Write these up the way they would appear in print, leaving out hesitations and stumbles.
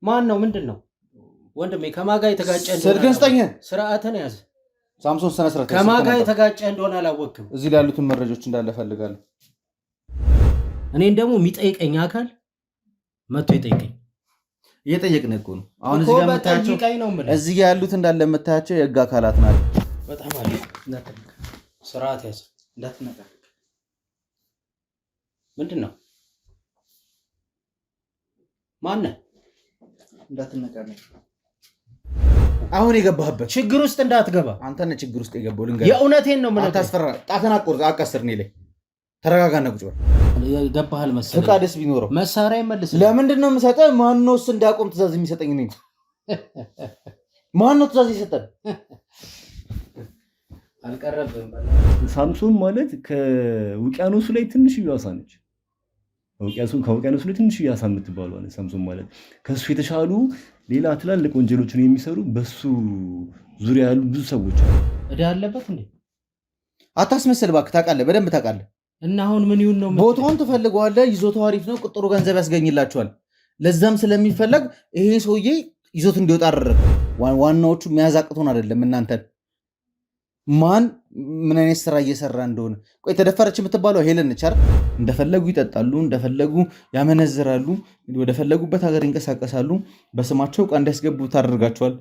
ማን ነው? ምንድነው? ወንድሜ ከማጋ የተጋጨ እንደሆነ ስልክህን ስጠኝ። ስርዓትን ያዝ። ሳምሶን ሰነ ስርዓት ከማጋ የተጋጨ እንደሆነ አላወቅም። እዚህ ላይ ያሉትን መረጃዎች እንዳለ ፈልጋለሁ። እኔን ደግሞ የሚጠይቀኝ አካል መጥቶ ይጠይቀኝ። እየጠየቅን እኮ ነው። አሁን እዚህ ጋር የምታያቸው እዚህ ጋር ያሉት እንዳለ የምታያቸው የህግ አካላት ናቸው። በጣም አሪፍ። ስርዓት ያዝ። እንዳትነቃ። ምንድነው? ማነህ? እንዳትነቃ። አሁን የገባህበት ችግር ውስጥ እንዳትገባ። አንተ ነህ ችግር ውስጥ የገባው። ልንገርህ፣ የእውነቴን ነው። ምን አታስፈራ። ጣትን አቆርጥ። አቀስር እኔ ላይ ተረጋጋና ቁጭ በል። ገባሃል መሰለኝ። ፍቃድስ ቢኖረው መሳሪያ ይመልስ። ለምንድን ነው የምሰጠህ? ማነውስ እንዳቆም ትእዛዝ የሚሰጠኝ? እኔ ማነው ትእዛዝ ይሰጣል? አልቀረብም። ሳምሶን ማለት ከውቅያኖሱ ላይ ትንሽ ያሳ ነች። ከውቅያኖሱ ላይ ትንሽ ያሳ የምትባለው አለ። ሳምሶን ማለት ከሱ የተሻሉ ሌላ ትላልቅ ወንጀሎችን የሚሰሩ በሱ ዙሪያ ያሉ ብዙ ሰዎች አሉ። እዳ አለበት እንዴ? አታስመስል እባክህ። ታውቃለህ፣ በደንብ ታውቃለህ። እና አሁን ምን ይሁን ነው? ቦታውን ትፈልገዋለህ። ይዞታው አሪፍ ነው። ቁጥሩ ገንዘብ ያስገኝላቸዋል። ለዛም ስለሚፈለግ ይሄ ሰውዬ ይዞት እንዲወጣ አደረገ። ዋናዎቹ የሚያዛቅቱን አይደለም እናንተን ማን ምን አይነት ስራ እየሰራ እንደሆነ። ቆይ ተደፈረች የምትባለው ሄለን ነች አይደል? እንደፈለጉ ይጠጣሉ፣ እንደፈለጉ ያመነዝራሉ፣ ወደ ፈለጉበት ሀገር ይንቀሳቀሳሉ። በስማቸው ዕቃ እንዲያስገቡ ታደርጋቸዋል።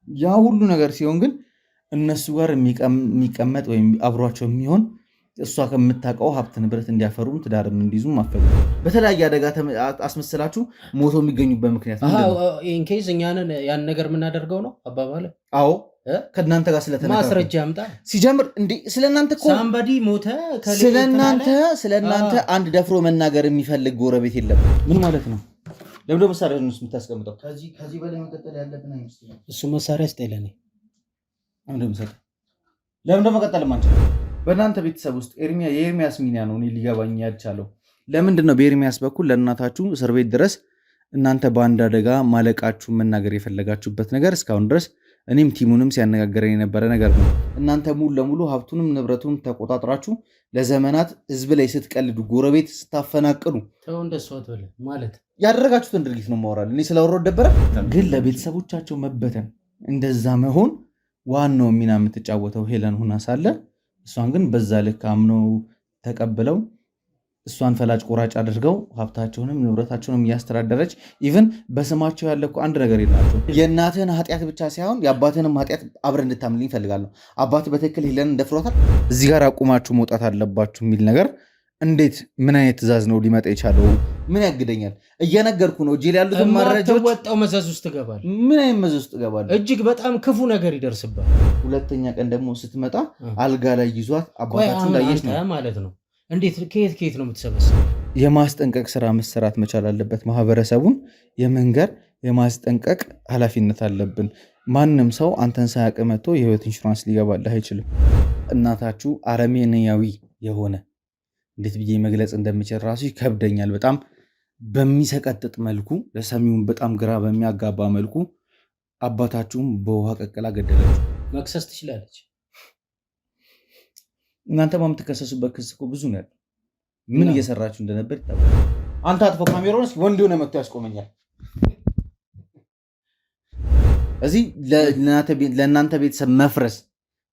ያ ሁሉ ነገር ሲሆን ግን እነሱ ጋር የሚቀመጥ ወይም አብሯቸው የሚሆን እሷ ከምታውቀው ሀብት ንብረት እንዲያፈሩ ትዳርም እንዲይዙ ማፈሉ በተለያየ አደጋ አስመስላችሁ ሞቶ የሚገኙበት ምክንያት ኢንኬዝ እኛንን ያን ነገር የምናደርገው ነው አባባለ። አዎ ከእናንተ ጋር ስለተነካከ ማስረጃ ያምጣ። ሲጀምር እንዴ ስለናንተ እኮ ሳምባዲ ሞተ። ስለናንተ አንድ ደፍሮ መናገር የሚፈልግ ጎረቤት የለም። ምን ማለት ነው? ለምዶ መሳሪያ ነው የምታስቀምጠው? ከዚህ በላይ መቀጠል ያለብን አይመስልም። እሱ መሳሪያ ስጠይለኔ ለምዶ መቀጠል ማንችል በእናንተ ቤተሰብ ውስጥ የኤርሚያስ ሚና ነው እኔ ሊገባኝ ያልቻለው። ለምንድን ነው በኤርሚያስ በኩል ለእናታችሁ እስር ቤት ድረስ እናንተ በአንድ አደጋ ማለቃችሁ መናገር የፈለጋችሁበት ነገር እስካሁን ድረስ እኔም ቲሙንም ሲያነጋገረን የነበረ ነገር ነው። እናንተ ሙሉ ለሙሉ ሀብቱንም ንብረቱን ተቆጣጥራችሁ ለዘመናት ህዝብ ላይ ስትቀልዱ፣ ጎረቤት ስታፈናቅሉ ማለት ያደረጋችሁትን ድርጊት ነው ማወራል። እኔ ስለወረድ ደበረ ግን ለቤተሰቦቻቸው መበተን እንደዛ መሆን ዋናው ሚና የምትጫወተው ሄለን ሁና ሳለ እሷን ግን በዛ ልክ አምነው ተቀብለው እሷን ፈላጭ ቆራጭ አድርገው ሀብታቸውንም ንብረታቸውንም እያስተዳደረች ኢቭን በስማቸው ያለ እኮ አንድ ነገር የላቸው። የእናትህን ኃጢአት ብቻ ሳይሆን የአባትህንም ኃጢአት አብረን እንድታምልኝ ይፈልጋለሁ። አባት በትክክል ሄለን እንደፍሯታል። እዚህ ጋር አቁማችሁ መውጣት አለባችሁ የሚል ነገር እንዴት ምን አይነት ትእዛዝ ነው ሊመጣ የቻለው? ምን ያግደኛል? እየነገርኩ ነው። እጄ ላይ ያሉትን መረጃዎች ወጣው መዘዝ ውስጥ ትገባል። ምን አይነት መዘዝ ውስጥ ትገባል? እጅግ በጣም ክፉ ነገር ይደርስባል። ሁለተኛ ቀን ደግሞ ስትመጣ አልጋ ላይ ይዟት አባታችሁ እንዳየች ነው ማለት ነው። እንዴት ከየት ነው የምትሰበሰበው? የማስጠንቀቅ ስራ መሰራት መቻል አለበት። ማህበረሰቡን የመንገር የማስጠንቀቅ ኃላፊነት አለብን። ማንም ሰው አንተን ሳያውቅ መጥቶ የህይወት ኢንሹራንስ ሊገባልህ አይችልም። እናታችሁ አረመኔያዊ የሆነ እንዴት ብዬ መግለጽ እንደምችል ራሱ ይከብደኛል። በጣም በሚሰቀጥጥ መልኩ ለሰሚውን በጣም ግራ በሚያጋባ መልኩ አባታችሁም በውሃ ቀቅላ ገደለች። መክሰስ ትችላለች። እናንተ የምትከሰሱበት ክስ እኮ ብዙ ነው ያለው። ምን እየሰራችሁ እንደነበር ይታወቃል። አንተ አጥፎ ካሜራውን እስኪ ወንድ ሆነ መጥቶ ያስቆመኛል። እዚህ ለእናንተ ቤተሰብ መፍረስ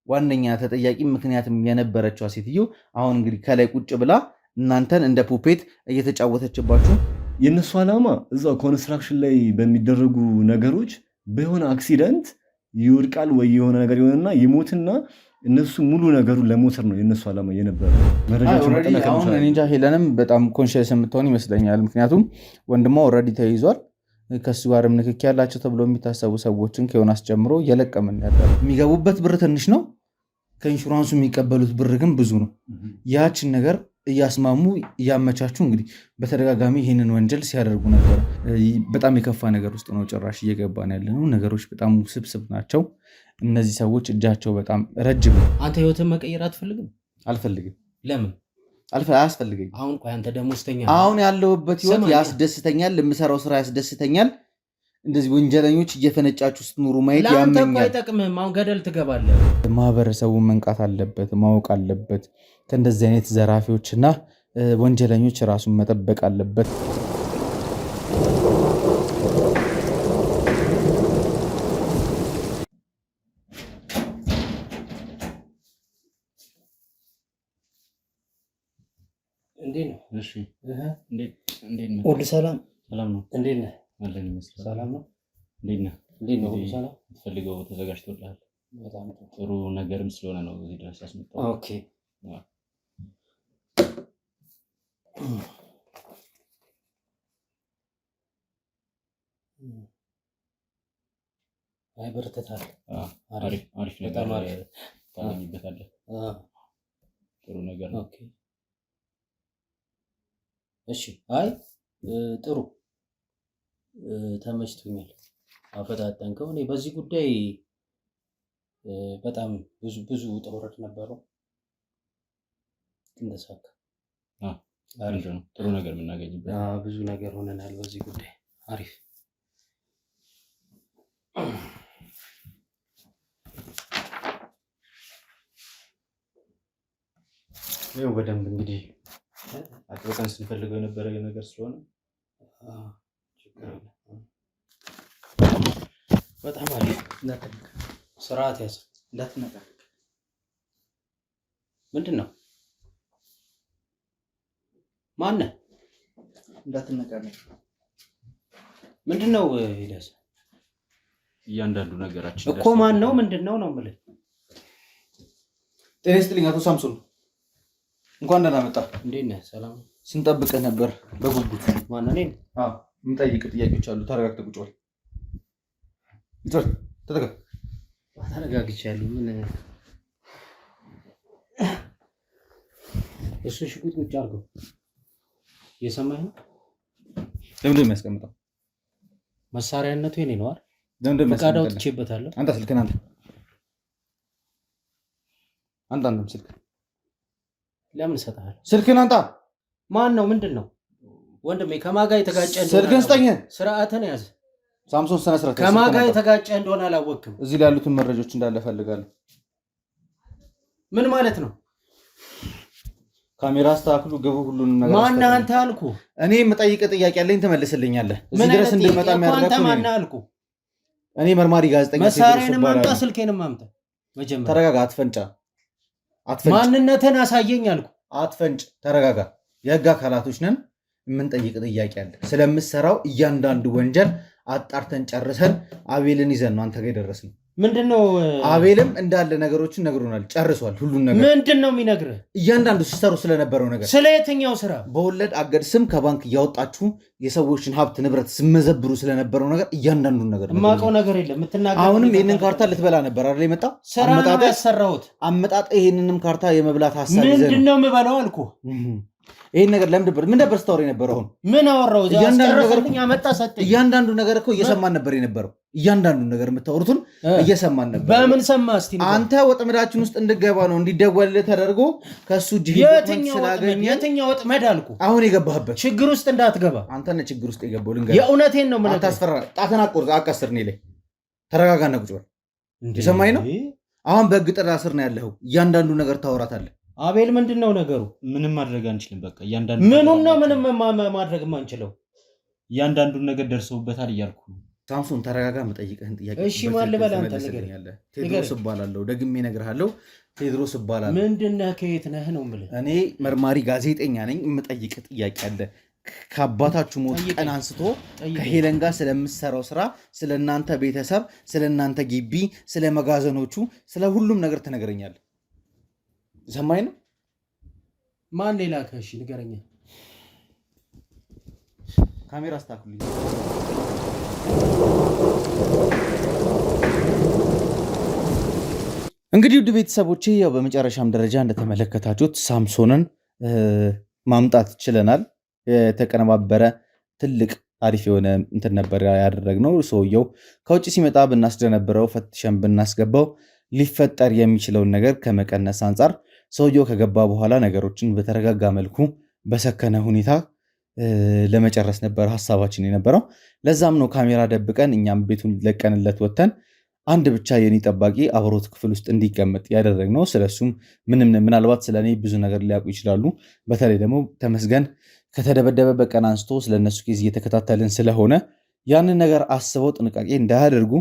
ዋነኛ ተጠያቂ ምክንያትም የነበረችዋ ሴትዮ አሁን እንግዲህ ከላይ ቁጭ ብላ እናንተን እንደ ፑፔት እየተጫወተችባችሁ። የእነሱ ዓላማ እዛው ኮንስትራክሽን ላይ በሚደረጉ ነገሮች በሆነ አክሲደንት ይወድቃል ወይ የሆነ ነገር ይሆንና ይሞትና እነሱ ሙሉ ነገሩን ለመውሰድ ነው የእነሱ ዓላማ የነበረ። አሁን እንጃ ሄለንም በጣም ኮንሽስ የምትሆን ይመስለኛል። ምክንያቱም ወንድሟ ኦልሬዲ ተይዟል። ከሱ ጋርም ንክኪ ያላቸው ተብሎ የሚታሰቡ ሰዎችን ከዮናስ ጀምሮ እየለቀምን ያለ። የሚገቡበት ብር ትንሽ ነው፣ ከኢንሹራንሱ የሚቀበሉት ብር ግን ብዙ ነው። ያችን ነገር እያስማሙ እያመቻቹ እንግዲህ በተደጋጋሚ ይህንን ወንጀል ሲያደርጉ ነበር። በጣም የከፋ ነገር ውስጥ ነው ጭራሽ እየገባን ያለ ነው። ነገሮች በጣም ውስብስብ ናቸው። እነዚህ ሰዎች እጃቸው በጣም ረጅም ነው። አንተ ህይወትን መቀየር አትፈልግም? አልፈልግም። ለምን? አያስፈልገኝ። አሁን ቆይ አንተ ደሞዝተኛ አሁን ያለሁበት ህይወት ያስደስተኛል። የምሰራው ስራ ያስደስተኛል። እንደዚህ ወንጀለኞች እየፈነጫችሁ ስትኖሩ ማየት ያመኛል። ለአንተ አይጠቅምህም። አሁን ገደል ትገባለህ። ማህበረሰቡ መንቃት አለበት፣ ማወቅ አለበት። ከእንደዚህ አይነት ዘራፊዎችና ወንጀለኞች ራሱን መጠበቅ አለበት። እሺ እንዴት ነው? ሁሉ ሰላም ነው። እንዴት ነህ? አለን ይመስላል። ሰላም ነው። እንዴት ነህ? ሁሉ ሰላም። የምትፈልገው ተዘጋጅቶልሃል። በጣም ጥሩ ነገርም ስለሆነ ነው እዚህ ድረስ ያስመጣው። ኦኬ አይ በርተታል። አሪፍ ነገር ታገኝበታለህ። ጥሩ ነገር ነው። ኦኬ እሺ። አይ ጥሩ ተመችቶኛል። አፈጣጠንከው። እኔ በዚህ ጉዳይ በጣም ብዙ ውጣ ውረድ ነበረው፣ ግን ተሳካ። አሪፍ ነው። ጥሩ ነገር የምናገኝበት ብዙ ነገር ሆነናል በዚህ ጉዳይ። አሪፍ ይኸው በደንብ እንግዲህ አጥብቀን ስንፈልገው የነበረ ነገር ስለሆነ በጣም አሪፍ። ስርዓት ያዝ፣ እንዳትነቃቅ። ምንድን ነው? ማነህ? እንዳትነቃቅ። ምንድን ነው? ይላስ እያንዳንዱ ነገራችን እኮ ማን ነው? ምንድን ነው ነው የምልህ። ጤና ይስጥልኝ አቶ ሳምሶን፣ እንኳን ደህና መጣ። እንዴት ነህ? ሰላም። ስንጠብቅህ ነበር በጉጉት። ማነው? እኔን? አዎ፣ የምጠይቅህ ጥያቄዎች አሉ። ተረጋግተህ ቁጭ በል። ይጥር ተጠጋ። ተረጋግቻለሁ። ምን እሱ ሽጉጥ ቁጭ አድርገው። እየሰማኸኝ ነው? ለምንድን ነው የሚያስቀምጠው? መሳሪያነቱ የኔ ነው አይደል? ለምንድን ነው ፈቃድ አውጥቼበታለሁ። አንተ ስልክህን አንተ ስልክ ለምን እሰጥሃለሁ? ስልክህን አንተ። ማን ነው? ምንድን ነው? ወንድሜ ከማን ጋር የተጋጨ እንደሆነ ስልክህን ስጠኝ። ስርዓትን ያዝ ሳምሶን። ስነ ስርዓት። ከማን ጋር የተጋጨ እንደሆነ አላወቅም። እዚህ ላይ ያሉትን መረጃዎች እንዳለ ፈልጋለሁ። ምን ማለት ነው? ካሜራ አስተካክሉ፣ ግቡ፣ ሁሉንም ነገር። ማን አንተ አልኩ? እኔ የምጠይቅህ ጥያቄ አለኝ፣ ትመልስልኛለህ። እዚህ ድረስ እንድመጣ የሚያደርጋችሁ አንተ ማን አልኩ? እኔ መርማሪ ጋዜጠኛ። መሳሪያንም አምጣ፣ ስልኬንም አምጣ። መጀመሪያ ተረጋጋ፣ አትፈንጫ። ማንነትን አሳየኝ አልኩ። አትፈንጭ፣ ተረጋጋ። የህግ አካላቶች ነን። የምንጠይቅ ጥያቄ አለ። ስለምትሰራው እያንዳንዱ ወንጀል አጣርተን ጨርሰን አቤልን ይዘን ነው አንተ ጋር የደረስነው። ምንድነው? አቤልም እንዳለ ነገሮችን ነግሮናል፣ ጨርሷል ሁሉን ነገር። ምንድነው የሚነግርህ? እያንዳንዱ ሲሰሩ ስለነበረው ነገር። ስለ የትኛው ስራ? በወለድ አገድ ስም ከባንክ እያወጣችሁ የሰዎችን ሀብት ንብረት ስመዘብሩ ስለነበረው ነገር እያንዳንዱን ነገር የማውቀው ነገር የለም። የምትናገረው አሁንም ይህንን ካርታ ልትበላ ነበር አይደል የመጣው? ስራ ነው ያሰራሁት። አመጣጥ ይህንንም ካርታ የመብላት ሀሳብ ይዘህ ነው። ምንድነው የምበላው አልኩ። ይሄን ነገር ምን ነበር ስታወራ የነበረው? አሁን ምን አወራው? እያንዳንዱ ነገር እኮ እየሰማን ነበር የነበረው። እያንዳንዱ ነገር የምታወሩትን እየሰማን ነበር። በምን ሰማ? እስቲ አንተ ወጥመዳችን ውስጥ እንድገባ ነው እንዲደወልልህ ተደርጎ ከሱ ስላገኘ የትኛው ወጥመድ አልኩ? አሁን የገባህበት ችግር ውስጥ እንዳትገባ። አንተ ነህ ችግር ውስጥ የገባው። ልንገርህ፣ የእውነቴን ነው። ምን አታስፈራ። ጣትን አቀስር እኔ ላይ ተረጋጋና ቁጭ በል። የሰማኝ ነው። አሁን በህግ ጥላ ስር ነው ያለኸው። እያንዳንዱ ነገር ታወራታለህ። አቤል ምንድን ነው ነገሩ? ምንም ማድረግ አንችልም። በቃ እያንዳንዱ ምኑን ነው ምንም ማድረግ የማንችለው? እያንዳንዱን ነገር ደርሰውበታል እያልኩ ነው። ሳምሶን ተረጋጋ። የምጠይቅህን ጥያቄ እሺ፣ ማን ልበል? አንተ ንገረኝ። ቴድሮስ እባላለሁ። ደግሜ እነግርሃለሁ፣ ቴድሮስ እባላለሁ። ምንድን ነህ? ከየት ነህ ነው የምልህ። እኔ መርማሪ ጋዜጠኛ ነኝ። የምጠይቅህ ጥያቄ አለ። ከአባታችሁ ሞት ቀን አንስቶ ከሄለን ጋር ስለምሰራው ስራ፣ ስለ እናንተ ቤተሰብ፣ ስለ እናንተ ግቢ፣ ስለ መጋዘኖቹ፣ ስለ ሁሉም ነገር ትነግረኛለህ። ሰማኝ ነው። ማን ሌላ? ከሺ ንገረኛ። ካሜራ አስተካክሉ። እንግዲህ ውድ ቤተሰቦቼ ያው በመጨረሻም ደረጃ እንደተመለከታችሁት ሳምሶንን ማምጣት ችለናል። የተቀነባበረ ትልቅ አሪፍ የሆነ እንትን ነበር ያደረግነው። ሰውየው ከውጭ ሲመጣ ብናስደነብረው፣ ፈትሸን ብናስገባው ሊፈጠር የሚችለውን ነገር ከመቀነስ አንጻር ሰውየው ከገባ በኋላ ነገሮችን በተረጋጋ መልኩ በሰከነ ሁኔታ ለመጨረስ ነበር ሀሳባችን የነበረው። ለዛም ነው ካሜራ ደብቀን እኛም ቤቱን ለቀንለት ወጥተን አንድ ብቻ የኔ ጠባቂ አብሮት ክፍል ውስጥ እንዲቀመጥ ያደረግነው። ስለሱም ምናልባት ስለኔ ብዙ ነገር ሊያውቁ ይችላሉ። በተለይ ደግሞ ተመስገን ከተደበደበበት ቀን አንስቶ ስለነሱ ኬዝ እየተከታተልን ስለሆነ ያንን ነገር አስበው ጥንቃቄ እንዳያደርጉ፣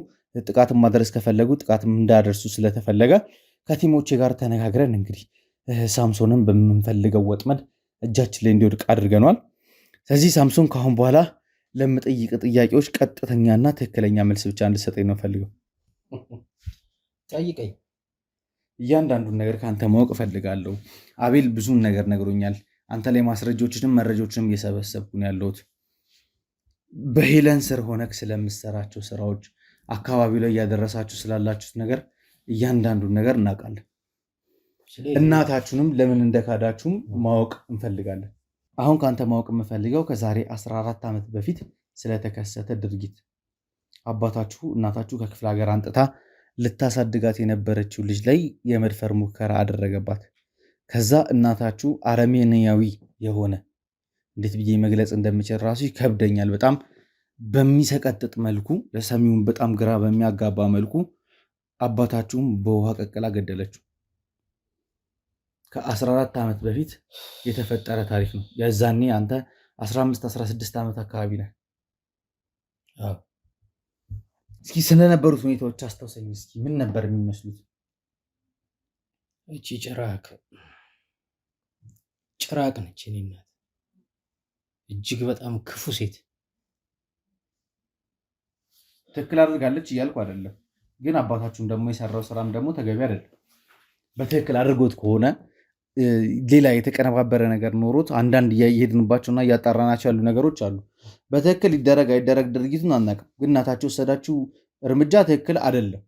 ጥቃትም ማድረስ ከፈለጉ ጥቃትም እንዳያደርሱ ስለተፈለገ ከቲሞቼ ጋር ተነጋግረን እንግዲህ ሳምሶንን በምንፈልገው ወጥመድ እጃችን ላይ እንዲወድቅ አድርገኗል። ስለዚህ ሳምሶን ከአሁን በኋላ ለምጠይቅ ጥያቄዎች ቀጥተኛና ትክክለኛ መልስ ብቻ እንድሰጠኝ ነው ፈልገው። ጠይቀኝ። እያንዳንዱን ነገር ከአንተ ማወቅ እፈልጋለሁ። አቤል ብዙን ነገር ነግሮኛል። አንተ ላይ ማስረጃዎችንም መረጃዎችንም እየሰበሰብኩ ነው ያለሁት። በሄለን ስር ሆነክ ስለምሰራቸው ስራዎች፣ አካባቢው ላይ እያደረሳችሁ ስላላችሁት ነገር እያንዳንዱን ነገር እናውቃለን። እናታችሁንም ለምን እንደካዳችሁም ማወቅ እንፈልጋለን። አሁን ከአንተ ማወቅ የምፈልገው ከዛሬ 14 ዓመት በፊት ስለተከሰተ ድርጊት አባታችሁ እናታችሁ ከክፍለ ሀገር አንጥታ ልታሳድጋት የነበረችው ልጅ ላይ የመድፈር ሙከራ አደረገባት። ከዛ እናታችሁ አረመኔያዊ የሆነ እንዴት ብዬ መግለጽ እንደምችል ራሱ ይከብደኛል። በጣም በሚሰቀጥጥ መልኩ ለሰሚውን በጣም ግራ በሚያጋባ መልኩ አባታችሁም በውሃ ቀቅላ ገደለችው። ከ14 ዓመት በፊት የተፈጠረ ታሪክ ነው። የዛኔ አንተ 15-16 ዓመት አካባቢ ነህ። እስኪ ስለነበሩት ሁኔታዎች አስታውሰኝ። እስኪ ምን ነበር የሚመስሉት? እቺ ጭራቅ ነች እኔ እናት፣ እጅግ በጣም ክፉ ሴት። ትክክል አድርጋለች እያልኩ አይደለም፣ ግን አባታችሁም ደግሞ የሰራው ስራም ደግሞ ተገቢ አይደለም። በትክክል አድርጎት ከሆነ ሌላ የተቀነባበረ ነገር ኖሮት አንዳንድ እየሄድንባቸውና እያጣራናቸው ያሉ ነገሮች አሉ። በትክክል ይደረግ አይደረግ ድርጊቱን አናውቅም፣ ግን እናታችሁ ወሰዳችሁ እርምጃ ትክክል አይደለም።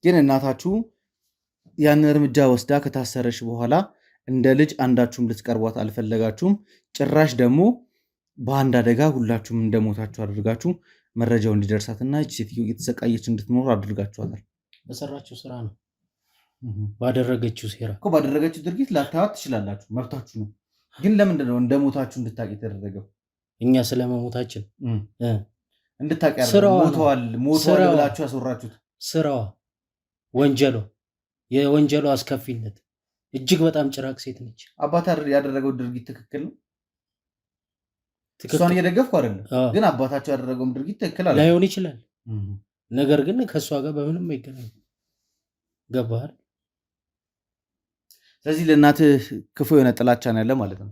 ግን እናታችሁ ያን እርምጃ ወስዳ ከታሰረች በኋላ እንደ ልጅ አንዳችሁም ልትቀርቧት አልፈለጋችሁም። ጭራሽ ደግሞ በአንድ አደጋ ሁላችሁም እንደሞታችሁ አድርጋችሁ መረጃው እንዲደርሳትና ሴትዮ እየተሰቃየች እንድትኖር አድርጋችኋታል። በሰራችሁ ስራ ነው፣ ባደረገችው ሴራ እኮ ባደረገችው ድርጊት ላታዋት ትችላላችሁ፣ መብታችሁ ነው። ግን ለምንድን ነው እንደሞታችሁ እንድታውቅ የተደረገው? እኛ ስለመሞታችን እንድታውቅ ሞተዋል ብላችሁ ያስወራችሁት ስራዋ፣ ወንጀሏ፣ የወንጀሏ አስከፊነት እጅግ በጣም ጭራቅ ሴት ነች። አባት ያደረገው ድርጊት ትክክል ነው። እሷን እየደገፍኩ አይደለም፣ ግን አባታቸው ያደረገውም ድርጊት ትክክል ላይሆን ይችላል። ነገር ግን ከእሷ ጋር በምንም አይገናኝ። ገባህ? ስለዚህ ለእናትህ ክፉ የሆነ ጥላቻ ነው ያለ ማለት ነው።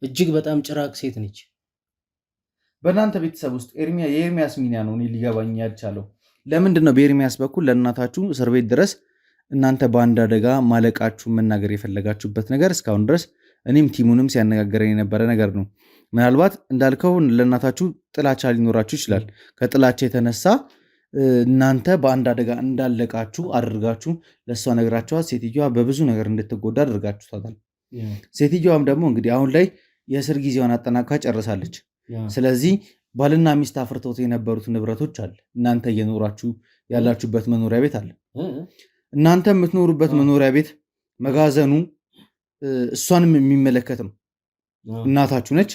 እጅግ በጣም ጭራቅ ሴት ነች። በእናንተ ቤተሰብ ውስጥ የኤርሚያስ ሚና ነው እኔ ሊገባኝ ያልቻለው። ለምንድን ነው በኤርሚያስ በኩል ለእናታችሁ እስር ቤት ድረስ እናንተ በአንድ አደጋ ማለቃችሁ መናገር የፈለጋችሁበት ነገር እስካሁን ድረስ እኔም ቲሙንም ሲያነጋገረን የነበረ ነገር ነው። ምናልባት እንዳልከው ለእናታችሁ ጥላቻ ሊኖራችሁ ይችላል። ከጥላቻ የተነሳ እናንተ በአንድ አደጋ እንዳለቃችሁ አድርጋችሁ ለእሷ ነግራችኋት ሴትዮዋ በብዙ ነገር እንድትጎዳ አድርጋችኋታል። ሴትዮዋም ደግሞ እንግዲህ አሁን ላይ የእስር ጊዜዋን አጠናቃ ጨርሳለች። ስለዚህ ባልና ሚስት አፍርተውት የነበሩት ንብረቶች አለ። እናንተ እየኖራችሁ ያላችሁበት መኖሪያ ቤት አለ። እናንተ የምትኖሩበት መኖሪያ ቤት መጋዘኑ እሷንም የሚመለከት ነው። እናታችሁ ነች።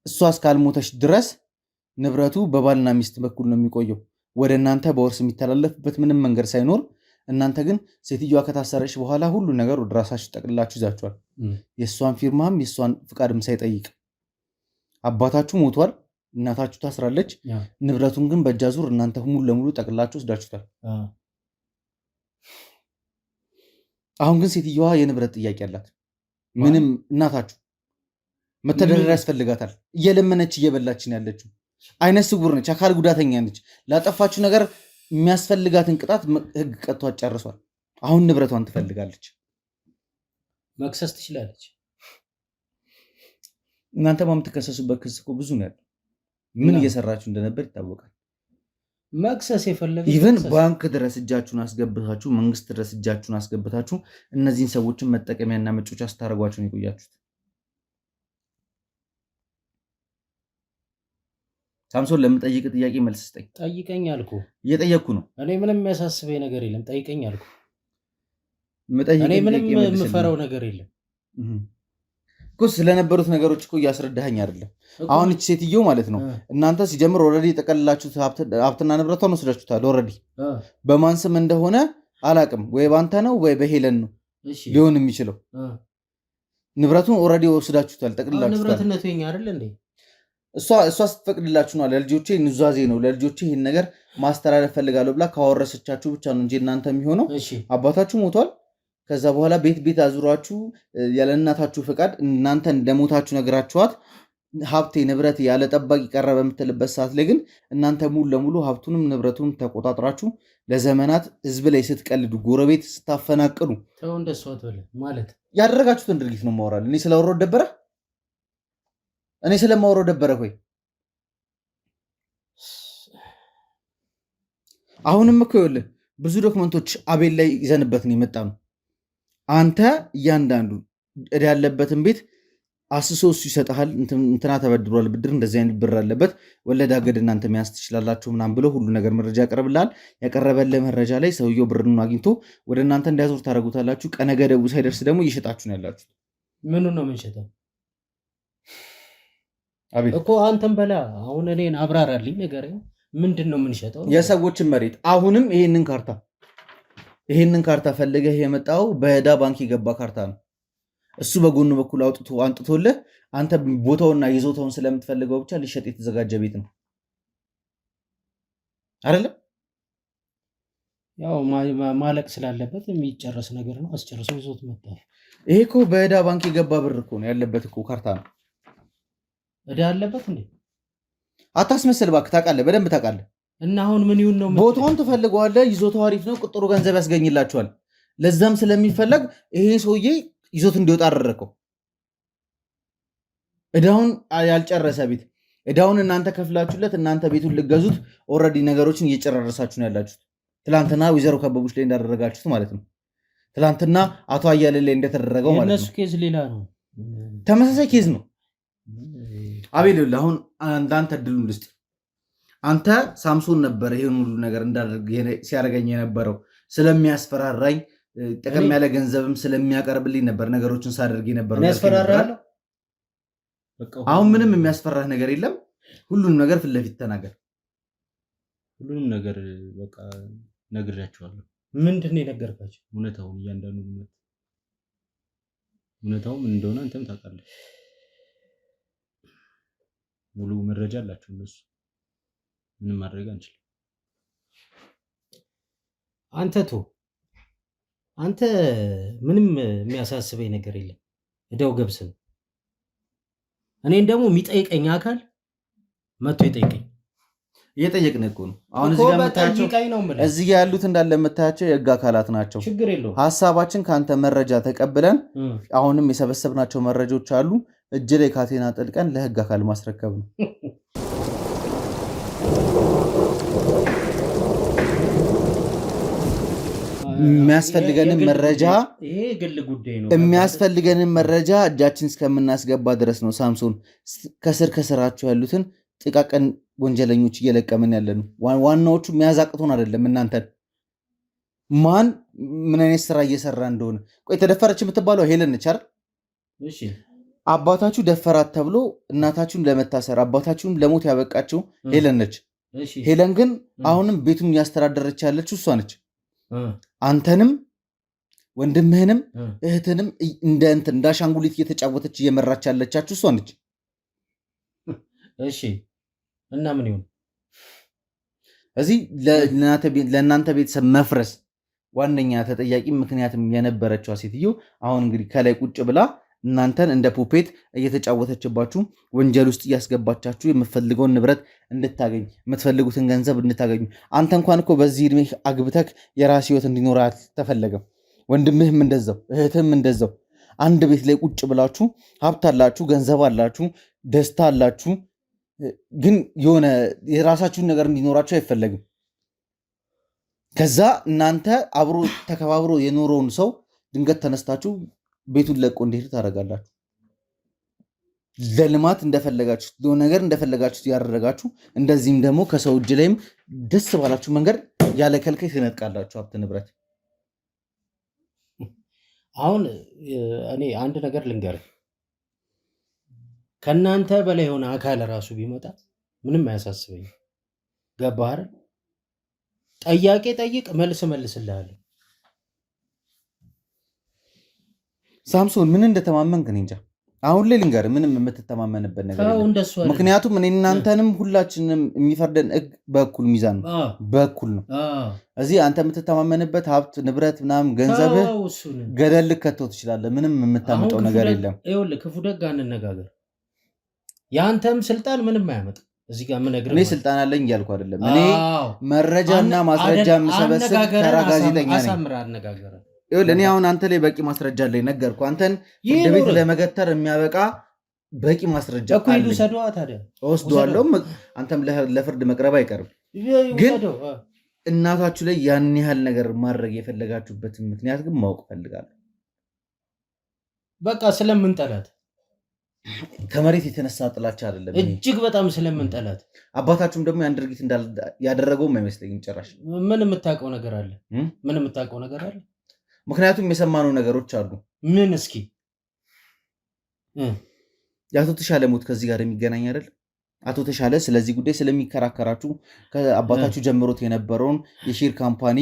እሷ እስካልሞተች ድረስ ንብረቱ በባልና ሚስት በኩል ነው የሚቆየው። ወደ እናንተ በወርስ የሚተላለፍበት ምንም መንገድ ሳይኖር እናንተ ግን ሴትዮዋ ከታሰረች በኋላ ሁሉ ነገር ወደ ራሳችሁ ጠቅልላችሁ ይዛችኋል። የእሷን ፊርማም የእሷን ፍቃድም ሳይጠይቅ አባታችሁ ሞቷል፣ እናታችሁ ታስራለች። ንብረቱን ግን በእጃ ዙር እናንተ ሙሉ ለሙሉ ጠቅልላችሁ ወስዳችሁታል። አሁን ግን ሴትዮዋ የንብረት ጥያቄ አላት። ምንም እናታችሁ መተዳደሪያ ያስፈልጋታል። እየለመነች እየበላችን ያለችው አይነ ስውር ነች፣ አካል ጉዳተኛ ነች። ላጠፋችሁ ነገር የሚያስፈልጋትን ቅጣት ህግ ቀጥቷት ጨርሷል። አሁን ንብረቷን ትፈልጋለች። መክሰስ ትችላለች። እናንተ የምትከሰሱበት ክስ እኮ ብዙ ነው ያለው። ምን እየሰራችሁ እንደነበር ይታወቃል። መክሰስ የፈለገ ኢቨን ባንክ ድረስ እጃችሁን አስገብታችሁ፣ መንግስት ድረስ እጃችሁን አስገብታችሁ እነዚህን ሰዎችን መጠቀሚያና መጮቻ ስታደርጓቸው ነው የቆያችሁት። ሳምሶን ለምጠይቅ ጥያቄ መልስ ስጠኝ። ጠይቀኝ አልኩ። እየጠየቅኩ ነው። እኔ ምንም የሚያሳስበኝ ነገር የለም። ጠይቀኝ አልኩ። እኔ ምንም የምፈራው ነገር የለም እኮ። ስለነበሩት ነገሮች እኮ እያስረዳኸኝ አይደለም። አሁን እቺ ሴትዮ ማለት ነው እናንተ ሲጀምር ኦልሬዲ የጠቀልላችሁት ሀብትና ንብረቷን ወስዳችሁታል። ኦልሬዲ በማን ስም እንደሆነ አላቅም። ወይ ባንተ ነው ወይ በሄለን ነው ሊሆን የሚችለው። ንብረቱን ኦልሬዲ ወስዳችሁታል፣ ጠቅልላችሁታል። ንብረትነቱ የኛ አይደል እንዴ? እሷ ስትፈቅድላችሁ ነው። ለልጆቼ ኑዛዜ ነው፣ ለልጆቼ ይህን ነገር ማስተላለፍ ፈልጋለሁ ብላ ካወረሰቻችሁ ብቻ ነው እንጂ እናንተ የሚሆነው። አባታችሁ ሞቷል። ከዛ በኋላ ቤት አዙሯችሁ ያለ እናታችሁ ፈቃድ እናንተ እንደሞታችሁ ነገራችኋት ሀብቴ ንብረት ያለ ጠባቂ ቀረ በምትልበት ሰዓት ላይ ግን እናንተ ሙሉ ለሙሉ ሀብቱንም ንብረቱንም ተቆጣጥራችሁ ለዘመናት ህዝብ ላይ ስትቀልዱ፣ ጎረቤት ስታፈናቅሉ ማለት ያደረጋችሁትን ድርጊት ነው ማወራል። እኔ ስለማወራው ደበረ እኔ ስለማወራው ደበረ ሆይ አሁንም እኮ ይኸውልህ ብዙ ዶክመንቶች አቤል ላይ ይዘንበት ነው የመጣ ነው። አንተ እያንዳንዱ ዕዳ ያለበትን ቤት አስሶ እሱ ይሰጥሃል። እንትና ተበድሯል ብድር እንደዚህ አይነት ብር አለበት ወለድ አገድ እናንተ መያዝ ትችላላችሁ ምናምን ብሎ ሁሉ ነገር መረጃ ያቀርብልሃል። ያቀረበልህ መረጃ ላይ ሰውየው ብሩን አግኝቶ ወደ እናንተ እንዲያዞር ታደርጉታላችሁ። ቀነ ገደቡ ሳይደርስ ደግሞ እየሸጣችሁ ነው ያላችሁት። ምኑን ነው የምንሸጠው? አቤት እኮ አንተም በላ አሁን እኔን አብራራልኝ ነገር ምንድን ነው የምንሸጠው? የሰዎችን መሬት። አሁንም ይሄንን ካርታ ፈልገህ የመጣው በዕዳ ባንክ የገባ ካርታ ነው። እሱ በጎኑ በኩል አንጥቶልህ አንተ ቦታውና ይዞታውን ስለምትፈልገው ብቻ ሊሸጥ የተዘጋጀ ቤት ነው አይደለም? ያው ማለቅ ስላለበት የሚጨረስ ነገር ነው። አስጨርሶ ይዞት መጣ። ይሄ እኮ በዕዳ ባንክ የገባ ብር እኮ ነው ያለበት እኮ ካርታ ነው። ዕዳ አለበት እንዴ? አታስመስል እባክህ። ታውቃለህ፣ በደንብ ታውቃለህ። እና አሁን ምን ይሁን ነው? ቦታውን ትፈልገዋለህ፣ ይዞታው አሪፍ ነው፣ ቁጥሩ ገንዘብ ያስገኝላችኋል። ለዛም ስለሚፈለግ ይሄ ሰውዬ ይዞት እንዲወጣ አደረከው። ዕዳውን ያልጨረሰ ቤት ዕዳውን እናንተ ከፍላችሁለት እናንተ ቤቱን ልገዙት ኦልሬዲ ነገሮችን እየጨረረሳችሁ ነው ያላችሁት። ትላንትና ወይዘሮ ከበቡች ላይ እንዳደረጋችሁት ማለት ነው። ትላንትና አቶ አያሌ ላይ እንደተደረገው ማለት ነው። የእነሱ ኬዝ ሌላ ነው፣ ተመሳሳይ ኬዝ ነው። አቤል አሁን እንዳንተ እድሉን ልስጥ። አንተ ሳምሶን ነበር ይሄን ሁሉ ነገር እንዳደርግ ሲያደርገኝ የነበረው ስለሚያስፈራራኝ ጥቅም ያለ ገንዘብም ስለሚያቀርብልኝ ነበር ነገሮችን ሳደርግ የነበረው። አሁን ምንም የሚያስፈራህ ነገር የለም። ሁሉንም ነገር ፊት ለፊት ተናገር። ሁሉንም ነገር በቃ ነግሬያቸዋለሁ። ምንድን ነው የነገርካቸው? እውነታውን፣ እያንዳንዱ እውነታው ምን እንደሆነ አንተም ታውቃለህ። ሙሉ መረጃ አላቸው እነሱ። ምንም ማድረግ አንችልም። አንተ ምንም የሚያሳስበኝ ነገር የለም። ዕዳው ገብስ ነው። እኔን ደግሞ የሚጠይቀኝ አካል መጥቶ ይጠይቀኝ። እየጠየቅን እኮ ነው። አሁን እዚህ ጋር ያሉት እንዳለ የምታያቸው የህግ አካላት ናቸው። ችግር የለውም። ሀሳባችን ከአንተ መረጃ ተቀብለን አሁንም የሰበሰብናቸው መረጃዎች አሉ። እጅ ላይ ካቴና ጠልቀን ለህግ አካል ማስረከብ ነው። የሚያስፈልገንን መረጃ እጃችን እስከምናስገባ ድረስ ነው። ሳምሶን ከስራቸው ያሉትን ጥቃቅን ወንጀለኞች እየለቀምን ያለ ነው። ዋናዎቹ የሚያዛቅቱን አይደለም። እናንተን ማን ምን አይነት ስራ እየሰራ እንደሆነ። ቆይ ተደፈረች የምትባለው ሄለን ነች አይደል? አባታችሁ ደፈራት ተብሎ እናታችሁን ለመታሰር አባታችሁን ለሞት ያበቃችው ሄለን ነች። ሄለን ግን አሁንም ቤቱን እያስተዳደረች ያለችው እሷ ነች። አንተንም ወንድምህንም እህትንም እንደ አሻንጉሊት እየተጫወተች እየመራች ያለቻችሁ እሷ ነች። እሺ እና ምን ይሁን? እዚህ ለእናንተ ቤተሰብ መፍረስ ዋነኛ ተጠያቂ ምክንያትም የነበረችው ሴትዮ አሁን እንግዲህ ከላይ ቁጭ ብላ እናንተን እንደ ፑፔት እየተጫወተችባችሁ ወንጀል ውስጥ እያስገባቻችሁ የምትፈልገውን ንብረት እንድታገኝ የምትፈልጉትን ገንዘብ እንድታገኙ። አንተ እንኳን እኮ በዚህ ዕድሜ አግብተክ የራስ ህይወት እንዲኖር አልተፈለገም። ወንድምህም እንደዛው፣ እህትም እንደዛው። አንድ ቤት ላይ ቁጭ ብላችሁ ሀብት አላችሁ፣ ገንዘብ አላችሁ፣ ደስታ አላችሁ፣ ግን የሆነ የራሳችሁን ነገር እንዲኖራችሁ አይፈለግም። ከዛ እናንተ አብሮ ተከባብሮ የኖረውን ሰው ድንገት ተነስታችሁ ቤቱን ለቆ እንዲሄድ ታደርጋላችሁ። ለልማት እንደፈለጋችሁ ነገር እንደፈለጋችሁ ያደረጋችሁ፣ እንደዚህም ደግሞ ከሰው እጅ ላይም ደስ ባላችሁ መንገድ ያለ ከልካይ ትነጥቃላችሁ ሀብት ንብረት። አሁን እኔ አንድ ነገር ልንገርህ፣ ከእናንተ በላይ የሆነ አካል ራሱ ቢመጣ ምንም አያሳስበኝ። ገባህ አይደል? ጠያቄ ጠይቅ፣ መልስ መልስልሃለሁ። ሳምሶን ምን እንደተማመንክ እኔ እንጃ። አሁን ላይ ልንገርህ ምንም የምትተማመንበት ነገር የለም። ምክንያቱም እኔ እናንተንም ሁላችንም የሚፈርደን ሕግ በእኩል ሚዛን ነው፣ በእኩል ነው። እዚህ አንተ የምትተማመንበት ሀብት ንብረት ምናምን ገንዘብህ ገደል ልከተው ትችላለህ። ምንም የምታመጣው ነገር የለም። ይኸውልህ ክፉ ደግ አንነጋገር። የአንተም ስልጣን ምንም አያመጣም። እዚህ ጋር የምነግርህ እኔ ስልጣን አለኝ እያልኩ አይደለም። እኔ መረጃና ማስረጃ የምሰበስብ ተራ ጋዜጠኛ ነኝ። እኔ አሁን አንተ ላይ በቂ ማስረጃ አለኝ ነገርኩህ። አንተን ፍርድ ቤት ለመገተር የሚያበቃ በቂ ማስረጃ አለኝ። እወስደዋለሁ። አንተም ለፍርድ መቅረብ አይቀርም። ግን እናታችሁ ላይ ያን ያህል ነገር ማድረግ የፈለጋችሁበትን ምክንያት ግን ማወቅ ፈልጋለሁ። በቃ ስለምንጠላት ከመሬት የተነሳ ጥላቻ አይደለም፣ እጅግ በጣም ስለምንጠላት። አባታችሁም ደግሞ ያን ድርጊት ያደረገውም አይመስለኝም ጭራሽ። ምን የምታውቀው ነገር አለ? ምን የምታውቀው ነገር አለ? ምክንያቱም የሰማነው ነገሮች አሉ። ምን? እስኪ የአቶ ተሻለ ሞት ከዚህ ጋር የሚገናኝ አይደል? አቶ ተሻለ ስለዚህ ጉዳይ ስለሚከራከራችሁ ከአባታችሁ ጀምሮት የነበረውን የሼር ካምፓኒ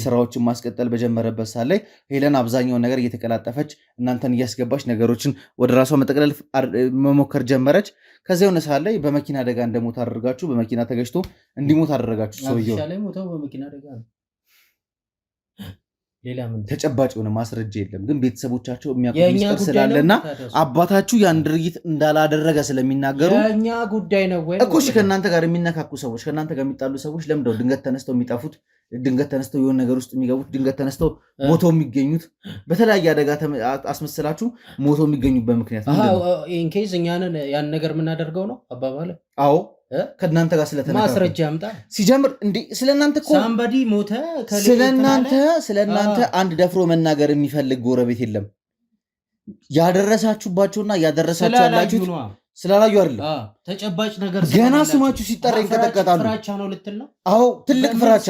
ስራዎችን ማስቀጠል በጀመረበት ሰዓት ላይ ሄለን አብዛኛውን ነገር እየተቀላጠፈች እናንተን እያስገባች ነገሮችን ወደ ራሷ መጠቅለል መሞከር ጀመረች። ከዚያ የሆነ ሰዓት ላይ በመኪና አደጋ እንደሞት አደረጋችሁ። በመኪና ተገጭቶ እንዲሞት አደረጋችሁ። ሰውየው ተጨባጭ የሆነ ማስረጃ የለም፣ ግን ቤተሰቦቻቸው የሚያውቁት ሚስጥር ስላለና አባታችሁ ያን ድርጊት እንዳላደረገ ስለሚናገሩ የእኛ ጉዳይ ነው ወይ እኮ። እሺ ከእናንተ ጋር የሚነካኩ ሰዎች፣ ከእናንተ ጋር የሚጣሉ ሰዎች ለምንድነው ድንገት ተነስተው የሚጠፉት? ድንገት ተነስተው የሆነ ነገር ውስጥ የሚገቡት? ድንገት ተነስተው ሞተው የሚገኙት? በተለያየ አደጋ አስመስላችሁ ሞተው የሚገኙበት ምክንያት ኢንኬዝ እኛንን ያን ነገር የምናደርገው ነው አባባለ? አዎ ከእናንተ ጋር ስለተነካኩ ማስረጃ ያምጣ። ሲጀምር እንዴ ስለእናንተ እኮ ሳምባዲ ሞተ። ስለእናንተ አንድ ደፍሮ መናገር የሚፈልግ ጎረቤት የለም። ያደረሳችሁባቸውና ያደረሳችሁ ያላችሁት ስላላዩ አይደለም። ተጨባጭ ነገር ገና ስማችሁ ሲጠራ ይንቀጠቀጣሉ። ፍራቻ ነው ልትል ነው? አዎ ትልቅ ፍራቻ።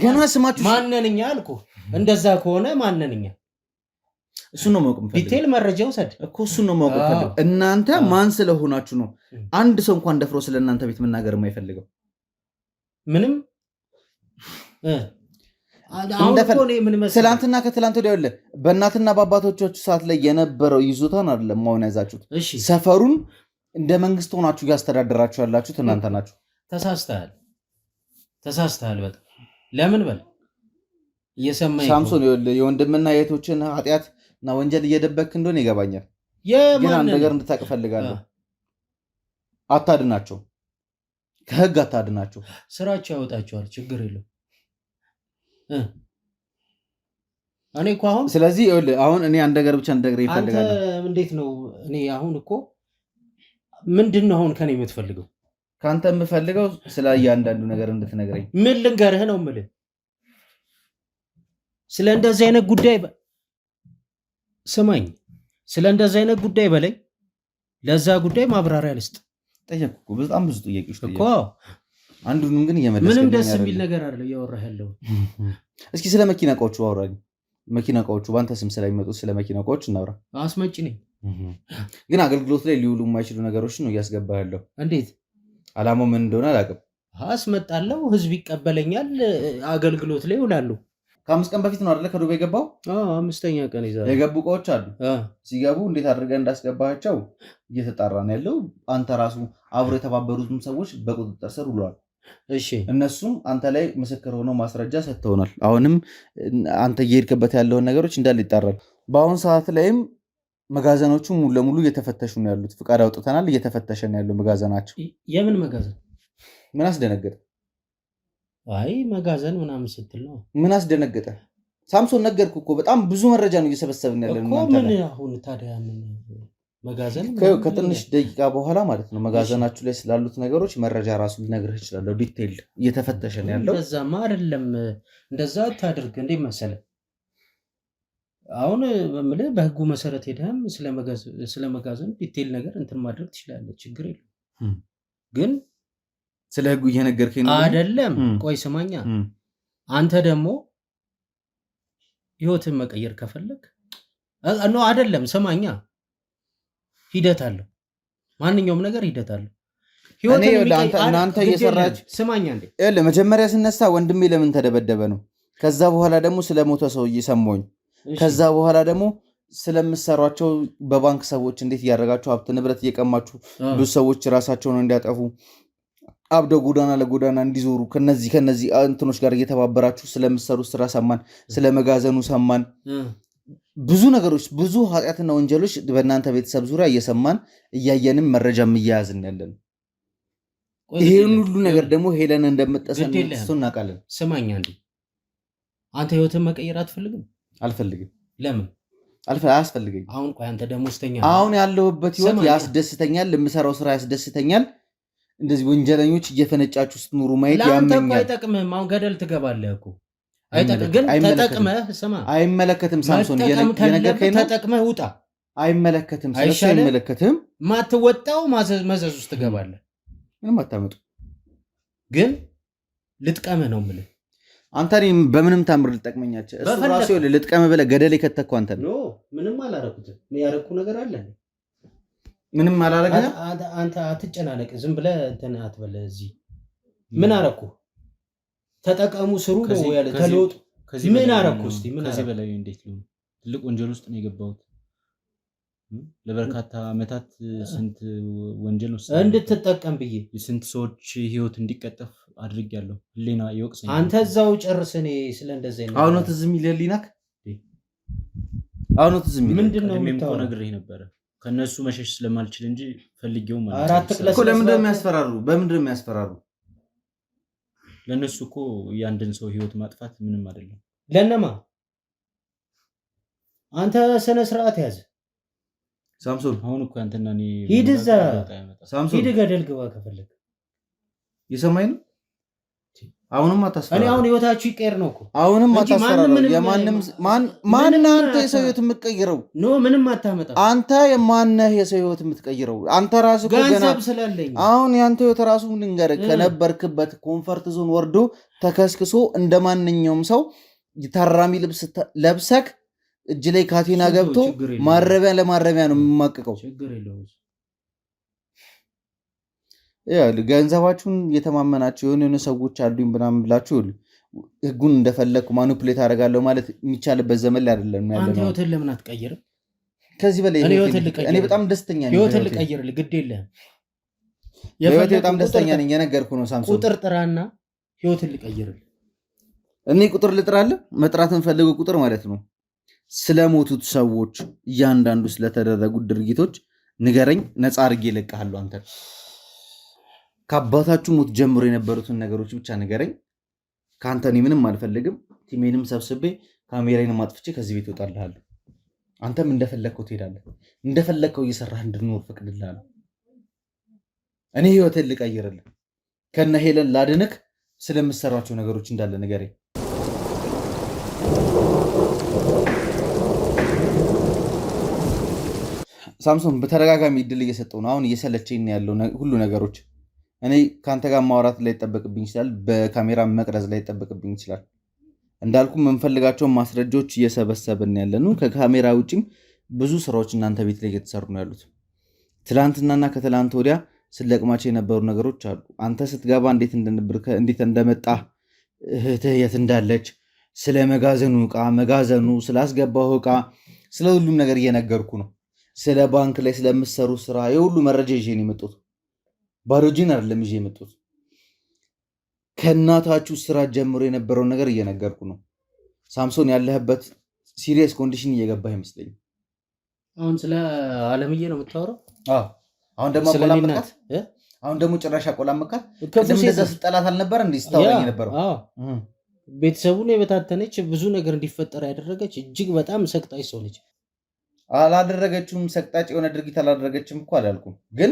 ገና ስማችሁ ማንነኛ አልኩ። እንደዛ ከሆነ ማንነኛ እሱን ነው ማወቅ የምፈልገው። ዲቴል መረጃ ውሰድ እኮ እሱን ነው ማወቅ የምፈልገው። እናንተ ማን ስለሆናችሁ ነው አንድ ሰው እንኳን ደፍሮ ስለእናንተ ቤት መናገር የማይፈልገው? ምንም ትላንትና ከትላንት ወዲያ ያለ በእናትና በአባቶቻችሁ ሰዓት ላይ የነበረው ይዞታን አይደለም ማውን ያዛችሁት። ሰፈሩን እንደ መንግስት ሆናችሁ እያስተዳደራችሁ ያላችሁት እናንተ ናችሁ። ተሳስተሃል በጣም። ለምን በል እየሰማኝ ሳምሶን የወንድምና የእህቶችን ኃጢአት እና ወንጀል እየደበክ እንደሆነ ይገባኛል። ግን አንድ ነገር እንድታውቅ እፈልጋለሁ። አታድናቸው፣ ከህግ አታድናቸው። ስራቸው ያወጣቸዋል። ችግር የለው። እኔ እኮ አሁን ስለዚህ አሁን እኔ አንድ ነገር ብቻ እንደግረ ይፈልጋል። እንዴት ነው? እኔ አሁን እኮ ምንድን ነው አሁን ከኔ የምትፈልገው? ከአንተ የምፈልገው ስለ እያንዳንዱ ነገር እንድትነግረኝ። ምን ልንገርህ ነው የምልህ? ስለ እንደዚህ አይነት ጉዳይ ስማኝ፣ ስለ እንደዚህ አይነት ጉዳይ በላይ ለዛ ጉዳይ ማብራሪያ ልስጥ። ጠየቅኩ፣ በጣም ብዙ ጥያቄዎች እኮ አንዱንም ግን እየመለስክ ምንም ደስ የሚል ነገር አይደለም እያወራህ ያለው። እስኪ ስለ መኪና እቃዎቹ አውራኝ። መኪና እቃዎቹ በአንተ ስም ስለሚመጡት ስለ መኪና እቃዎች እናውራ። አስመጪ ነኝ፣ ግን አገልግሎት ላይ ሊውሉ የማይችሉ ነገሮችን ነው እያስገባህ ያለው። እንዴት? አላማው ምን እንደሆነ አላውቅም። አስመጣለሁ፣ ህዝብ ይቀበለኛል፣ አገልግሎት ላይ ይውላሉ። ከ5 ቀን በፊት ነው አይደለ ከዱባይ የገባው? 5ኛ ቀን ይዛል። የገቡ እቃዎች አሉ። ሲገቡ እንዴት አድርገን እንዳስገባቸው እየተጣራ ነው ያለው። አንተ ራሱ አብሮ የተባበሩትም ሰዎች በቁጥጥር ስር ውለዋል። እሺ፣ እነሱም አንተ ላይ ምስክር ሆነው ማስረጃ ሰጥተውናል። አሁንም አንተ እየሄድክበት ያለውን ነገሮች እንዳለ ይጣራል። በአሁን ሰዓት ላይም መጋዘኖቹ ሙሉ ለሙሉ እየተፈተሹ ነው ያሉት። ፍቃድ አውጥተናል፣ እየተፈተሸ ነው ያለው መጋዘናቸው። የምን መጋዘን? ምን አስደነገጠ? አይ መጋዘን ምናምን ስትል ነው። ምን አስደነገጠ? ሳምሶን ነገርኩህ እኮ በጣም ብዙ መረጃ ነው እየሰበሰብን ያለን እኮ። ምን አሁን ታዲያ ምን መጋዘን? ከትንሽ ደቂቃ በኋላ ማለት ነው መጋዘናችሁ ላይ ስላሉት ነገሮች መረጃ ራሱ ልነግርህ እችላለሁ። ዲቴይል እየተፈተሸ ነው ያለው። እንደዛማ አይደለም። እንደዛ ታድርግ እንዴ መሰለህ። አሁን በምልህ በህጉ መሰረት ሄደህም ስለ መጋዘን ዲቴይል ነገር እንትን ማድረግ ትችላለህ። ችግር የለም። ግን ስለ ህጉ እየነገርከኝ ነው አይደለም? ቆይ ስማኛ። አንተ ደግሞ ህይወትን መቀየር ከፈለግ ነው አይደለም? ስማኛ፣ ሂደት አለው። ማንኛውም ነገር ሂደት አለው። እናንተ እየሰራች ስማኛ እንዴ። መጀመሪያ ስነሳ ወንድሜ ለምን ተደበደበ ነው። ከዛ በኋላ ደግሞ ስለሞተ ሰውዬ ሰማሁኝ። ከዛ በኋላ ደግሞ ስለምሰሯቸው በባንክ ሰዎች እንዴት እያደረጋችሁ ሀብት ንብረት እየቀማችሁ ብዙ ሰዎች ራሳቸውን እንዲያጠፉ አብደው ጎዳና ለጎዳና እንዲዞሩ ከነዚህ እንትኖች ጋር እየተባበራችሁ ስለምሰሩት ስራ ሰማን። ስለመጋዘኑ ሰማን። ብዙ ነገሮች ብዙ ኃጢአትና ወንጀሎች በእናንተ ቤተሰብ ዙሪያ እየሰማን እያየንም መረጃም እያያዝን ያለን። ይሄን ሁሉ ነገር ደግሞ ሄለን እንደምጠሰን እናውቃለን። ስማኛ እንዴ አንተ ህይወትን መቀየር አትፈልግም? አልፈልግም። ለምን? አያስፈልገኝ። አሁን ቆይ አንተ ደሞዝተኛ አሁን ያለሁበት ህይወት ያስደስተኛል። የምሰራው ስራ ያስደስተኛል። እንደዚህ ወንጀለኞች እየፈነጫችሁ ስትኖሩ ማየት ያመኛል። ለአንተ አይጠቅምህም። አሁን ገደል ትገባለህ እኮ ግን ተጠቅመህ ስማ። አይመለከትም። ሳምሶን የነገርከኝ ነው። ተጠቅመህ ውጣ። አይመለከትም። ስለሱ አይመለከትም። ማትወጣው መዘዝ ውስጥ ትገባለህ። ምንም አታመጡ። ግን ልጥቀምህ ነው የምልህ። አንተ በምንም ታምር ልጠቅመኛቸው እሱ ራሱ ልጥቀምህ ብለህ ገደል የከተትከው አንተ ነው። ምንም አላረኩትም። ያረኩ ነገር አለ? ምንም አላረግህ። አንተ አትጨናነቅ። ዝም ብለህ እንትን አትበል። እዚህ ምን አረኩ? ተጠቀሙ፣ ስሩ ነው ያለ ተለወጡ። ምን አረኩ? እስቲ ምን ከዚህ በላይ እንዴት ነው? ትልቅ ወንጀል ውስጥ ነው የገባሁት። ለበርካታ ዓመታት ስንት ወንጀል ውስጥ እንድትጠቀም ብዬ የስንት ሰዎች ህይወት እንዲቀጠፍ አድርጌያለሁ። ህሊና ይወቅሰኛል። አንተ እዛው ጨርስ። እኔ ስለ እንደዚህ ነው አሁን ትዝ የሚል ህሊናክ አሁን ትዝ የሚል ምንድነው? የምታወራው ነግሬህ ነበረ። ከነሱ መሸሽ ስለማልችል እንጂ ፈልጌው ማለት አራት ክላስ ለምን እንደሚያስፈራሩ በምንድነው የሚያስፈራሩ? ለነሱ እኮ የአንድን ሰው ህይወት ማጥፋት ምንም አይደለም። ለነማ አንተ ስነ ስርዓት ያዝ። ሳምሶን አሁን እኮ አንተና እኔ ሂድ እዛ ሳምሶን ሂድ ገደል ግባ ከፈለክ። የሰማኝ ነው። አሁንም አታስፈራሩ። እኔ አሁን ህይወታችሁ ይቀር ነው እኮ አሁንም አታስፈራሩ። የማንም ማን አንተ የሰው ህይወት የምትቀይረው ኖ ምንም አታመጣ። አንተ የማንህ የሰው ህይወት የምትቀይረው አንተ ራስህ ገንዘብ ስላለኝ። አሁን ያንተ ህይወት ራሱ ልንገርህ ከነበርክበት ኮንፈርት ዞን ወርዶ ተከስክሶ እንደማንኛውም ሰው ታራሚ ልብስ ለብሰክ እጅ ላይ ካቴና ገብቶ ማረቢያ ለማረቢያ ነው የምማቅቀው። ችግር የለውም። ገንዘባችሁን የተማመናችሁ የሆነ ሰዎች አሉኝ ምናምን ብላችሁ ህጉን እንደፈለግኩ ማኒፑሌት አደርጋለሁ ማለት የሚቻልበት ዘመን ላይ አይደለም ያለው። አንተ ህይወትን ለምን አትቀይርም? ከዚህ በላይ እኔ በጣም ደስተኛ ነኝ። ህይወትን ልቀይርልህ ግድ የለህም። ህይወቴ በጣም ደስተኛ ነኝ። የነገርኩህ ነው ሳምሶን። ቁጥር ጥራና ህይወትን ልቀይርልህ። እኔ ቁጥር ልጥራለህ? መጥራትን ፈልገው ቁጥር ማለት ነው። ስለሞቱት ሰዎች እያንዳንዱ ስለተደረጉት ድርጊቶች ንገረኝ፣ ነፃ አድርጌ እለቅሃለሁ። አንተ ከአባታችሁ ሞት ጀምሮ የነበሩትን ነገሮች ብቻ ንገረኝ። ከአንተ እኔ ምንም አልፈልግም። ቲሜንም ሰብስቤ ካሜራዬንም አጥፍቼ ከዚህ ቤት እወጣልሃለሁ። አንተም እንደፈለግከው ትሄዳለህ። እንደፈለግከው እየሰራህ እንድንኖር ፈቅድልሃለሁ። እኔ ህይወትን ልቀይርልህ፣ ከነ ሄለን ላድንክ። ስለምሰራቸው ነገሮች እንዳለ ንገረኝ። ሳምሶን በተደጋጋሚ እድል እየሰጠው ነው። አሁን እየሰለቸኝ ያለው ሁሉ ነገሮች። እኔ ከአንተ ጋር ማውራት ላይ ይጠበቅብኝ ይችላል፣ በካሜራ መቅረጽ ላይ ይጠበቅብኝ ይችላል። እንዳልኩ የምንፈልጋቸውን ማስረጃዎች እየሰበሰብን ያለ ነው። ከካሜራ ውጭም ብዙ ስራዎች እናንተ ቤት ላይ እየተሰሩ ነው ያሉት። ትላንትናና ከትላንት ወዲያ ስለቅማቸው የነበሩ ነገሮች አሉ። አንተ ስትገባ እንዴት እንደመጣ እህትህ የት እንዳለች፣ ስለ መጋዘኑ ዕቃ መጋዘኑ ስላስገባው ዕቃ ስለ ሁሉም ነገር እየነገርኩ ነው። ስለ ባንክ ላይ ስለምሰሩ ስራ የሁሉ መረጃ ይዤ ነው የመጡት። ባዶ እጄን አይደለም ይዤ የመጡት። ከእናታችሁ ስራ ጀምሮ የነበረውን ነገር እየነገርኩ ነው። ሳምሶን ያለህበት ሲሪየስ ኮንዲሽን እየገባ አይመስለኝም። አሁን ስለ አለምዬ ነው የምታወራው? አሁን ደግሞ አቆላመጥካት። አሁን ደግሞ ጭራሽ አቆላመጥካት። ቅድም እንደዛ ስጠላት አልነበረ እንዴ ስታወራኝ የነበረው? ቤተሰቡን የበታተነች ብዙ ነገር እንዲፈጠር ያደረገች እጅግ በጣም ሰቅጣጭ ሰው ነች። አላደረገችውም። ሰቅጣጭ የሆነ ድርጊት አላደረገችም እኮ አላልኩም፣ ግን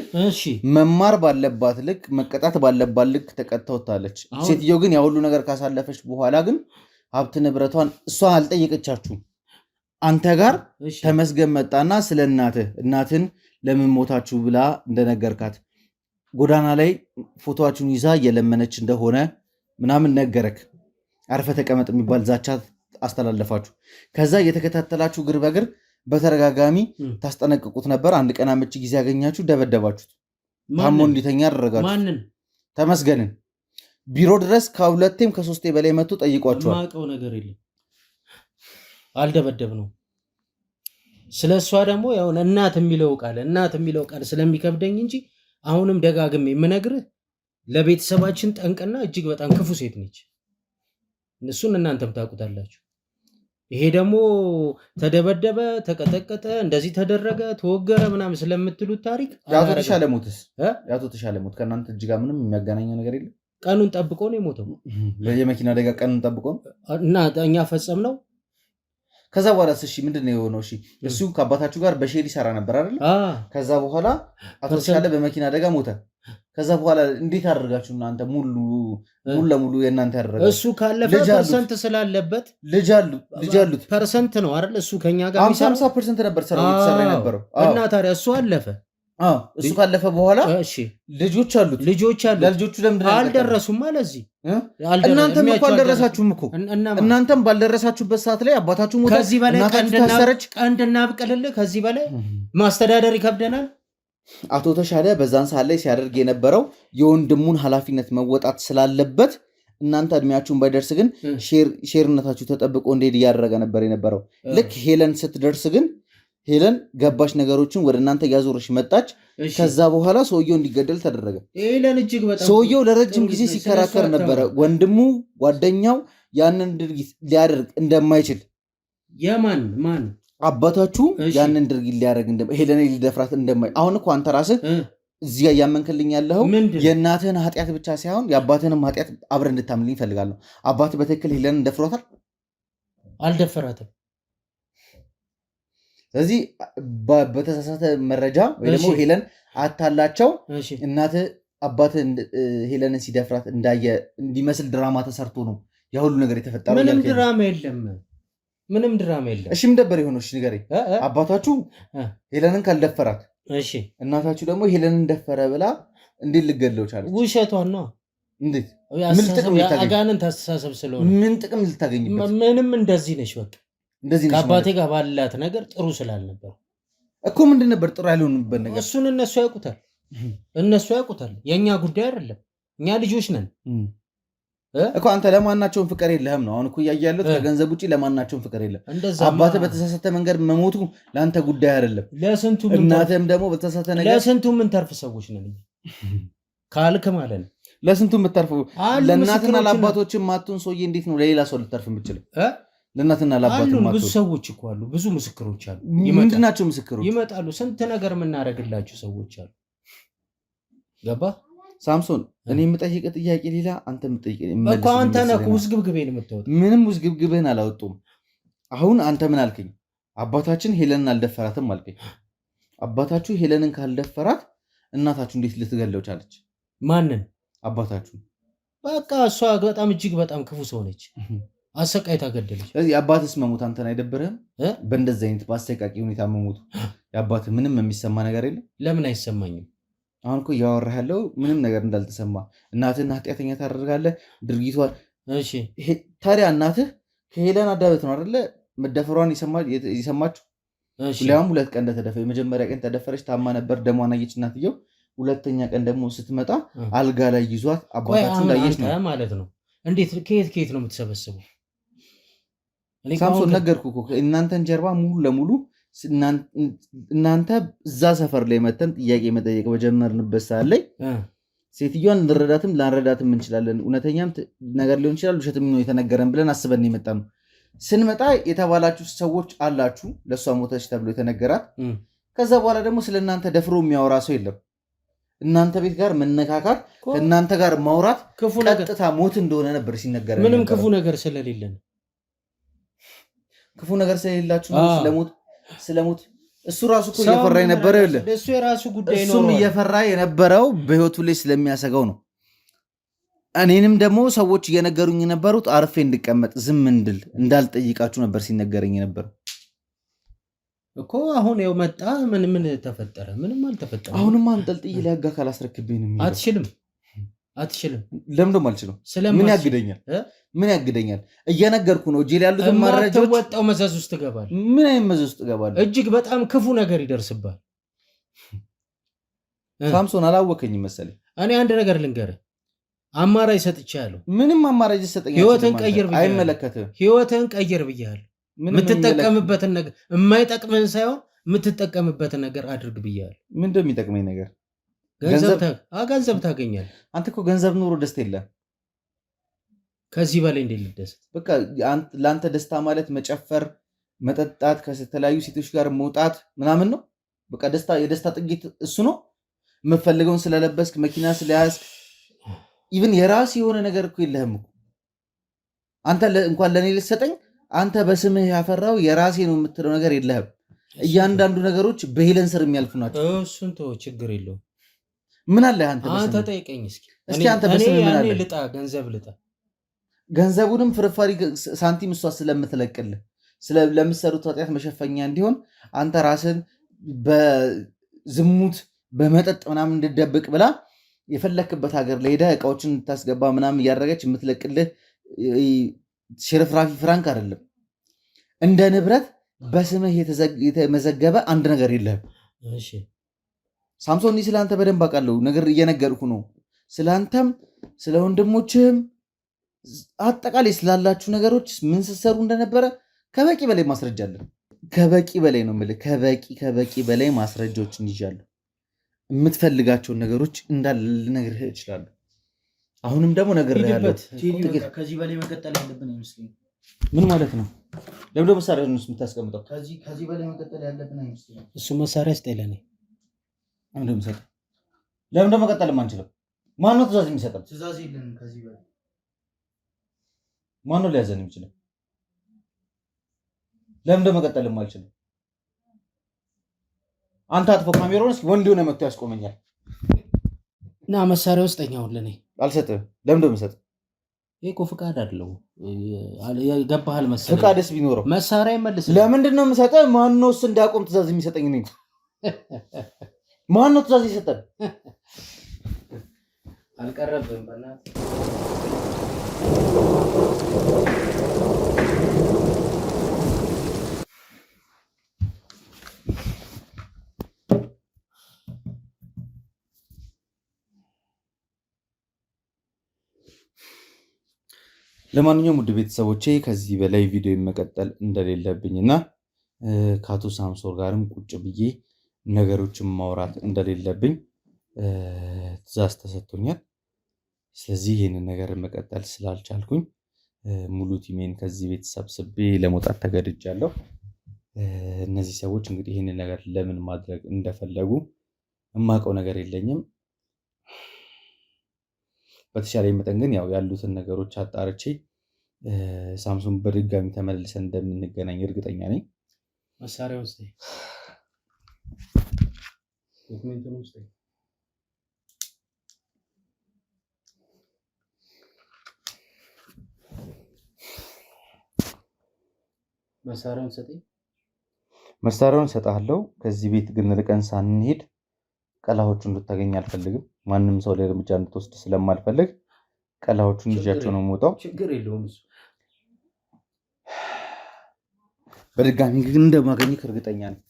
መማር ባለባት ልክ መቀጣት ባለባት ልክ ተቀጥተውታለች። ሴትዮ ግን ያሁሉ ነገር ካሳለፈች በኋላ ግን ሀብት ንብረቷን እሷ አልጠየቀቻችሁም። አንተ ጋር ተመስገን መጣና ስለ እናትን ለምን ሞታችሁ ብላ እንደነገርካት ጎዳና ላይ ፎቶዋችሁን ይዛ እየለመነች እንደሆነ ምናምን ነገረክ። አርፈ ተቀመጥ የሚባል ዛቻ አስተላለፋችሁ። ከዛ እየተከታተላችሁ እግር በእግር በተረጋጋሚ ታስጠነቅቁት ነበር። አንድ ቀን አመቺ ጊዜ ያገኛችሁ ደበደባችሁት። ታሞ እንዲተኛ አደረጋችሁ። ማንን? ተመስገንን ቢሮ ድረስ ከሁለቴም ከሶስቴ በላይ መጥቶ ጠይቋቸዋል። ማቀው ነገር የለም። አልደበደብ ነው። ስለሷ ደግሞ ያው እናት የሚለው ቃል ስለሚከብደኝ እንጂ አሁንም ደጋግሜ የምነግርህ ለቤተሰባችን ጠንቅና እጅግ በጣም ክፉ ሴት ነች። እሱን እናንተም ታውቁታላችሁ። ይሄ ደግሞ ተደበደበ፣ ተቀጠቀጠ፣ እንደዚህ ተደረገ፣ ተወገረ ምናምን ስለምትሉት ታሪክ የአቶ ተሻለ ሞት ከእናንተ እጅ ጋር ምንም የሚያገናኘው ነገር የለም። ቀኑን ጠብቆ ነው የሞተው። የመኪና አደጋ ቀኑን ጠብቆ ነው እና እኛ ፈጸም ነው። ከዛ በኋላ እሺ ምንድን ነው የሆነው? እሺ እሱ ከአባታችሁ ጋር በሼል ይሰራ ነበር አይደል? ከዛ በኋላ አቶ ተሻለ በመኪና አደጋ ሞተ። ከዛ በኋላ እንዴት አደረጋችሁ እናንተ? ሙሉ ለሙሉ የእናንተ ያደረጋችሁ እሱ ካለፈ ፐርሰንት ስላለበት ልጅ አሉት ፐርሰንት ነው አይደል? እሱ ከኛ ጋር 50% ነበር ስራው እየተሰራ የነበረው እና ታዲያ እሱ አለፈ። እሱ ካለፈ በኋላ ልጆች አሉት። ለልጆቹ ለምንድን አልደረሱም? ለዚህ እናንተም እኮ አልደረሳችሁም እኮ። እናንተም ባልደረሳችሁበት ሰዓት ላይ አባታችሁ ሞተ። ከዚህ በላይ ቀንድና ብቅልልህ ከዚህ በላይ ማስተዳደር ይከብደናል። አቶ ተሻለ በዛን ሰዓት ላይ ሲያደርግ የነበረው የወንድሙን ኃላፊነት መወጣት ስላለበት እናንተ እድሜያችሁን ባይደርስ ግን ሼርነታችሁ ተጠብቆ እንዴት እያደረገ ነበር የነበረው። ልክ ሄለን ስትደርስ ግን ሄለን ገባሽ፣ ነገሮችን ወደ እናንተ እያዞረች መጣች። ከዛ በኋላ ሰውየው እንዲገደል ተደረገ። ሰውየው ለረጅም ጊዜ ሲከራከር ነበረ። ወንድሙ ጓደኛው ያንን ድርጊት ሊያደርግ እንደማይችል ማን አባታችሁ ያንን ድርጊት ሊያደርግ ሄለን ሊደፍራት እንደማይ አሁን እኮ አንተ ራስህ እዚህ ጋር እያመንክልኝ ያለኸው የእናትህን ኃጢአት ብቻ ሳይሆን የአባትህንም ኃጢአት አብረህ እንድታምልኝ እፈልጋለሁ። አባትህ በትክክል ሄለንን ደፍሯታል? አልደፈራትም። ስለዚህ በተሳሳተ መረጃ ወይ ደግሞ ሄለን አታላቸው እናትህ አባትህ ሄለንን ሲደፍራት እንዳየ እንዲመስል ድራማ ተሰርቶ ነው ያ ሁሉ ነገር የተፈጠረው። ምንም ድራማ የለም። እሺ ምን ነበር የሆነው? እሺ ንገረኝ። አባታችሁ ሄለንን ካልደፈራት እናታችሁ ደግሞ ሄለንን ደፈረ ብላ እንዴት ልገለው ቻለች? ውሸቷን ነው። እንዴት? አጋንንት አስተሳሰብ ስለሆነ ምን ጥቅም ልታገኝበት? ምንም እንደዚህ ነች። በቃ እንደዚህ ነች። ከአባቴ ጋር ባላት ነገር ጥሩ ስላልነበር እኮ ምንድን ነበር ጥሩ ያልሆንበት ነገር? እሱን እነሱ ያውቁታል። የእኛ ጉዳይ አይደለም። እኛ ልጆች ነን እኮ። አንተ ለማናቸውን ፍቅር የለህም ነው አሁን እኮ እያየህ ያለሁት። ከገንዘብ ውጭ ለማናቸውን ፍቅር የለም። አባትህ በተሳሳተ መንገድ መሞቱ ለአንተ ጉዳይ አይደለም። እናትህም ደግሞ በተሳሳተ ነገር ለስንቱ የምንተርፍ ሰዎች ነን ካልክ ማለት ነው። ለስንቱ የምትተርፉ ለእናትና ለአባቶች ማቱን ሰውዬ እንዴት ነው ለሌላ ሰው ልተርፍ የምችለው? ለእናትና ለአባቱ ብዙ ሰዎች እኮ አሉ፣ ብዙ ምስክሮች አሉ። ምንድን ናቸው ምስክሮች? ይመጣሉ። ስንት ነገር የምናደርግላቸው ሰዎች አሉ። ገባ ሳምሶን? እኔ የምጠይቅህ ጥያቄ ሌላ፣ አንተ የምጠይቅህ እኮ አንተ ነህ ውዝግብግብህን የምታወጣው። ምንም ውዝግብግብህን አላወጡም። አሁን አንተ ምን አልከኝ? አባታችን ሄለንን አልደፈራትም አልከኝ። አባታችሁ ሄለንን ካልደፈራት እናታችሁ እንዴት ልትገለው ቻለች? ማንን? አባታችሁ። በቃ እሷ በጣም እጅግ በጣም ክፉ ሰው ነች። አሰቃይታ ገደለች። ስለዚህ የአባትስ መሞት አንተን አይደብርህም? በእንደዚህ አይነት በአሰቃቂ ሁኔታ መሞቱ የአባትህ ምንም የሚሰማ ነገር የለም? ለምን አይሰማኝም? አሁን እኮ እያወራህ ያለው ምንም ነገር እንዳልተሰማ። እናትህን ኃጢአተኛ ታደርጋለህ ድርጊቷ። ታዲያ እናትህ ከሄለን አዳበት ነው አይደለ መደፈሯን የሰማችሁ? ሊያውም 2 ቀን እንደተደፈ፣ የመጀመሪያ ቀን ተደፈረች፣ ታማ ነበር፣ ደሟን አየች እናትየው። 2ኛ ቀን ደግሞ ስትመጣ አልጋ ላይ ይዟት አባታችሁ እንዳየች ነው ማለት ነው። እንዴት ከየት ነው የምትሰበስበው? ሳምሶን ነገርኩህ እኮ እናንተን ጀርባ ሙሉ ለሙሉ እናንተ እዛ ሰፈር ላይ መተን ጥያቄ መጠየቅ በጀመርንበት ሰዓት ላይ ሴትዮዋን ልንረዳትም ላንረዳትም እንችላለን። እውነተኛም ነገር ሊሆን ይችላል፣ ውሸትም ነው የተነገረን ብለን አስበን የመጣ ነው። ስንመጣ የተባላችሁ ሰዎች አላችሁ፣ ለእሷ ሞተች ተብሎ የተነገራት። ከዛ በኋላ ደግሞ ስለ እናንተ ደፍሮ የሚያወራ ሰው የለም። እናንተ ቤት ጋር መነካካት፣ ከእናንተ ጋር ማውራት ቀጥታ ሞት እንደሆነ ነበር ሲነገር። ምንም ክፉ ነገር ስለሌለን ክፉ ነገር ስለሌላችሁ ስለሞት እሱ ራሱ እኮ እየፈራ የነበረው የለ እሱ የራሱ ጉዳይ ነው። እሱም እየፈራ የነበረው በህይወቱ ላይ ስለሚያሰጋው ነው። እኔንም ደግሞ ሰዎች እየነገሩኝ የነበሩት አርፌ እንድቀመጥ ዝም እንድል እንዳልጠይቃችሁ ነበር ሲነገረኝ የነበረው እኮ። አሁን ያው መጣ። ምን ተፈጠረ? ምንም አልተፈጠረም። አሁንም አንጠልጥዬ ሊያጋ ካላስረክብኝ ነው የሚለው። አትችልም። ለምን ደሞ አልችልም? ምን ያግደኛል? እየነገርኩ ነው። እጄ ላይ ያሉትን መረጃዎች ወጣው መዘዝ ውስጥ ትገባል። ምን አይነት መዘዝ ውስጥ ትገባለህ? እጅግ በጣም ክፉ ነገር ይደርስባል። ሳምሶን አላወከኝ መሰለኝ። እኔ አንድ ነገር ልንገርህ፣ አማራጭ ሰጥቻለሁ። ምንም አማራጭ ሰጠኝ። ህይወትን ቀይር ብያለሁ። አይመለከትህም። ህይወትን ቀይር ብያለሁ። የምትጠቀምበትን ነገር የማይጠቅምህን ሳይሆን የምትጠቀምበትን ነገር አድርግ ብያለሁ። ምን እንደሚጠቅመኝ ነገር ገንዘብ ታገኛለህ። አንተ እኮ ገንዘብ ኑሮ ደስታ የለም። ከዚህ በላይ እንዴት ልደሰት? በቃ ለአንተ ደስታ ማለት መጨፈር፣ መጠጣት፣ ከተለያዩ ሴቶች ጋር መውጣት ምናምን ነው። በቃ የደስታ ጥቂት እሱ ነው። የምፈልገውን ስለለበስክ፣ መኪና ስለያዝክ፣ ኢቭን የራስ የሆነ ነገር እኮ የለህም እኮ አንተ። እንኳን ለእኔ ልትሰጠኝ አንተ በስምህ ያፈራው የራሴ ነው የምትለው ነገር የለህም። እያንዳንዱ ነገሮች በሄለን ስር የሚያልፉ ናቸው። እሱን ተወው፣ ችግር የለውም። ምን አለ አንተ ጠይቀኝ እስኪ አንተ በስምህ ምን አለ? ገንዘብ ልጣ። ገንዘቡንም ፍርፋሪ ሳንቲም እሷ ስለምትለቅልህ ለምትሰሩት ኃጢአት መሸፈኛ እንዲሆን አንተ ራስን በዝሙት በመጠጥ ምናምን እንድደብቅ ብላ የፈለክበት ሀገር ላይ ሄደህ እቃዎችን እንድታስገባ ምናምን እያደረገች የምትለቅልህ ሽርፍራፊ ፍራንክ አይደለም። እንደ ንብረት በስምህ የተመዘገበ አንድ ነገር የለህም። ሳምሶን፣ ስለ አንተ በደንብ አውቃለሁ። ነገር እየነገርኩ ነው። ስለ አንተም ስለ ወንድሞችህም አጠቃላይ ስላላችሁ ነገሮች ምን ስትሰሩ እንደነበረ ከበቂ በላይ ማስረጃ አለን። ከበቂ በላይ ነው የምልህ። ከበቂ በላይ ማስረጃዎችን ይዣለሁ። የምትፈልጋቸውን ነገሮች እንዳለ ልነግርህ እችላለሁ። አሁንም ደግሞ ነግሬሃለሁ። ከዚህ በላይ መቀጠል ያለብን አይመስለኝም። ምን ማለት ነው? ለምን ደግሞ መሳሪያ ነው የምታስቀምጠው? ከዚህ በላይ መቀጠል ያለብን አይመስለኝም። እሱ መሳሪያ ስጠኝ ለኔ። ለምን ደግሞ መቀጠል አንችልም? ማነው ትእዛዝ የሚሰጠን? ትእዛዝ የለንም ከዚህ በላይ። ማነው ሊያዘን የሚችለው? ለምን ደግሞ መቀጠል አልችልም? አንተ አጥፎ ካሜራውን እስኪ ወንድ ሆነ መጥቶ ያስቆመኛል። እና መሳሪያ ውስጠኛ አሁን ለኔ አልሰጥህም። ለምን ደግሞ የምሰጥህ? ይሄ እኮ ፍቃድ አይደለው። ገባሃል መሰለኝ። ፍቃድስ ቢኖረው መሳሪያ ይመልስ። ለምንድን ነው የምሰጠህ? ማነውስ እንዳቆም ትእዛዝ የሚሰጠኝ? እኔ ማነው ትእዛዝ ይሰጠን? አልቀረብም በእናትህ። ለማንኛውም ውድ ቤተሰቦቼ ከዚህ በላይ ቪዲዮ መቀጠል እንደሌለብኝና ከአቶ ሳምሶን ጋርም ቁጭ ብዬ ነገሮችን ማውራት እንደሌለብኝ ትእዛዝ ተሰጥቶኛል። ስለዚህ ይህንን ነገር መቀጠል ስላልቻልኩኝ ሙሉ ቲሜን ከዚህ ቤት ሰብስቤ ለመውጣት ተገድጃለሁ። እነዚህ ሰዎች እንግዲህ ይህንን ነገር ለምን ማድረግ እንደፈለጉ የማውቀው ነገር የለኝም። በተሻለ መጠን ግን ያው ያሉትን ነገሮች አጣርቼ ሳምሶን በድጋሚ ተመልሰን እንደምንገናኝ እርግጠኛ ነኝ። መሳሪያ ውስጥ ዶክመንቱን ውስጥ መሳሪያውን ሰጣለሁ። ከዚህ ቤት ግን ርቀን ሳንሄድ ቀላዎቹን እንድታገኝ አልፈልግም። ማንም ሰው ላይ እርምጃ እንድትወስድ ስለማልፈልግ ቀላዎቹን ይዣቸው ነው የምወጣው። ችግር የለውም እሱ። በድጋሚ ግን እንደማገኝህ እርግጠኛ ነኝ።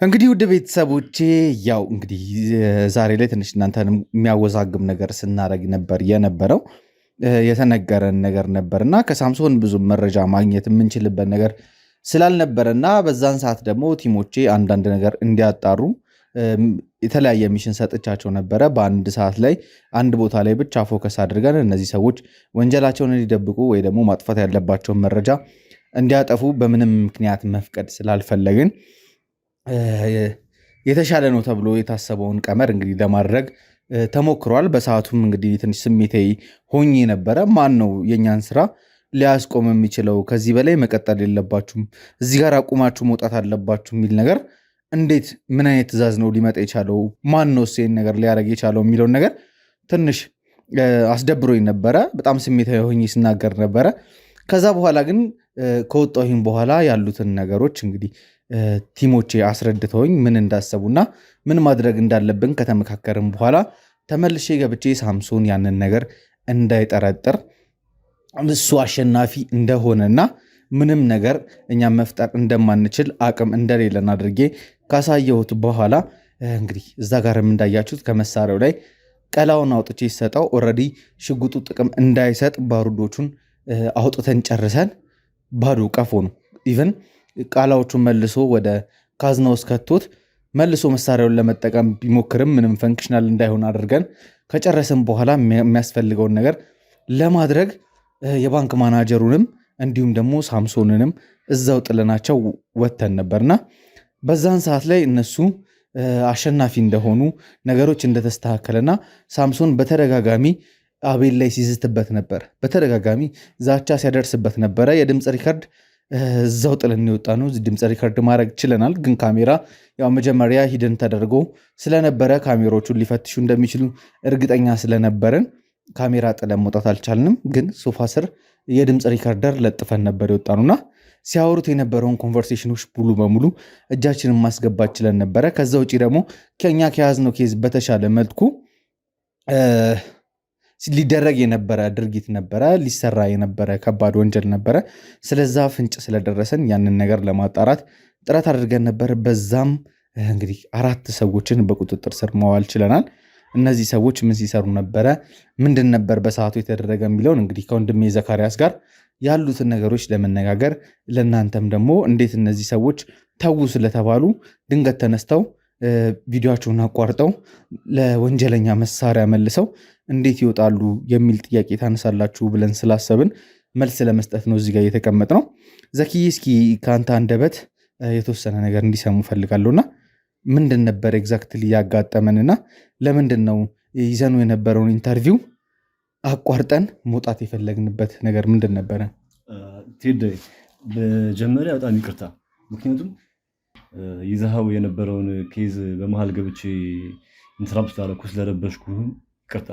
እንግዲህ ውድ ቤተሰቦቼ ያው እንግዲህ ዛሬ ላይ ትንሽ እናንተን የሚያወዛግብ ነገር ስናደርግ ነበር የነበረው። የተነገረን ነገር ነበር እና ከሳምሶን ብዙ መረጃ ማግኘት የምንችልበት ነገር ስላልነበረና በዛን ሰዓት ደግሞ ቲሞቼ አንዳንድ ነገር እንዲያጣሩ የተለያየ ሚሽን ሰጥቻቸው ነበረ። በአንድ ሰዓት ላይ አንድ ቦታ ላይ ብቻ ፎከስ አድርገን እነዚህ ሰዎች ወንጀላቸውን እንዲደብቁ ወይ ደግሞ ማጥፋት ያለባቸውን መረጃ እንዲያጠፉ በምንም ምክንያት መፍቀድ ስላልፈለግን የተሻለ ነው ተብሎ የታሰበውን ቀመር እንግዲህ ለማድረግ ተሞክሯል። በሰዓቱም እንግዲህ ትንሽ ስሜታዊ ሆኜ ነበረ። ማን ነው የእኛን ስራ ሊያስቆም የሚችለው? ከዚህ በላይ መቀጠል የለባችሁም፣ እዚህ ጋር አቁማችሁ መውጣት አለባችሁ የሚል ነገር እንዴት፣ ምን አይነት ትእዛዝ ነው ሊመጣ የቻለው? ማን ነው ይህን ነገር ሊያደርግ የቻለው የሚለውን ነገር ትንሽ አስደብሮኝ ነበረ። በጣም ስሜታዊ ሆኜ ስናገር ነበረ። ከዛ በኋላ ግን ከወጣሁኝ በኋላ ያሉትን ነገሮች እንግዲህ ቲሞቼ አስረድተውኝ ምን እንዳሰቡና ምን ማድረግ እንዳለብን ከተመካከርን በኋላ ተመልሼ ገብቼ ሳምሶን ያንን ነገር እንዳይጠረጥር እሱ አሸናፊ እንደሆነና ምንም ነገር እኛም መፍጠር እንደማንችል አቅም እንደሌለን አድርጌ ካሳየሁት በኋላ እንግዲህ እዛ ጋርም እንዳያችሁት ከመሳሪያው ላይ ቀላውን አውጥቼ ሲሰጠው ኦልሬዲ ሽጉጡ ጥቅም እንዳይሰጥ ባሩዶቹን አውጥተን ጨርሰን ባዶ ቀፎ ነው። ኢቨን ቃላዎቹን መልሶ ወደ ካዝና ውስጥ ከቶት መልሶ መሳሪያውን ለመጠቀም ቢሞክርም ምንም ፈንክሽናል እንዳይሆን አድርገን ከጨረስን በኋላ የሚያስፈልገውን ነገር ለማድረግ የባንክ ማናጀሩንም እንዲሁም ደግሞ ሳምሶንንም እዛው ጥለናቸው ወተን ነበርና በዛን ሰዓት ላይ እነሱ አሸናፊ እንደሆኑ ነገሮች እንደተስተካከለና ሳምሶን በተደጋጋሚ አቤል ላይ ሲዝትበት ነበር። በተደጋጋሚ ዛቻ ሲያደርስበት ነበረ። የድምፅ ሪከርድ እዛው ጥለን የወጣ ነው። ድምፅ ሪከርድ ማድረግ ችለናል። ግን ካሜራ ያው መጀመሪያ ሂደን ተደርጎ ስለነበረ ካሜሮቹን ሊፈትሹ እንደሚችሉ እርግጠኛ ስለነበረን ካሜራ ጥለን መውጣት አልቻልንም። ግን ሶፋ ስር የድምፅ ሪከርደር ለጥፈን ነበር የወጣ ነውና ሲያወሩት የነበረውን ኮንቨርሴሽኖች ሙሉ በሙሉ እጃችንን ማስገባት ችለን ነበረ። ከዛ ውጭ ደግሞ ከኛ ከያዝነው ኬዝ በተሻለ መልኩ ሊደረግ የነበረ ድርጊት ነበረ፣ ሊሰራ የነበረ ከባድ ወንጀል ነበረ። ስለዛ ፍንጭ ስለደረሰን ያንን ነገር ለማጣራት ጥረት አድርገን ነበር። በዛም እንግዲህ 4 ሰዎችን በቁጥጥር ስር ማዋል ችለናል። እነዚህ ሰዎች ምን ሲሰሩ ነበረ፣ ምንድን ነበር በሰዓቱ የተደረገ የሚለውን እንግዲህ ከወንድሜ ዘካሪያስ ጋር ያሉትን ነገሮች ለመነጋገር ለእናንተም ደግሞ እንዴት እነዚህ ሰዎች ተዉ ስለተባሉ ድንገት ተነስተው ቪዲዮቸውን አቋርጠው ለወንጀለኛ መሳሪያ መልሰው እንዴት ይወጣሉ የሚል ጥያቄ ታነሳላችሁ ብለን ስላሰብን መልስ ለመስጠት ነው እዚህ ጋር የተቀመጥ ነው። ዘኪ እስኪ ከአንተ አንደበት የተወሰነ ነገር እንዲሰሙ ፈልጋለሁና ምንድን ነበር ኤግዛክትሊ ያጋጠመንና ለምንድን ነው ይዘኑ የነበረውን ኢንተርቪው አቋርጠን መውጣት የፈለግንበት ነገር ምንድን ነበረ? ቴድ በመጀመሪያ በጣም ይቅርታ፣ ምክንያቱም ይዘሃው የነበረውን ኬዝ በመሃል ገብቼ ኢንተራፕት ስላደረኩ ስለረበሽኩ ይቅርታ።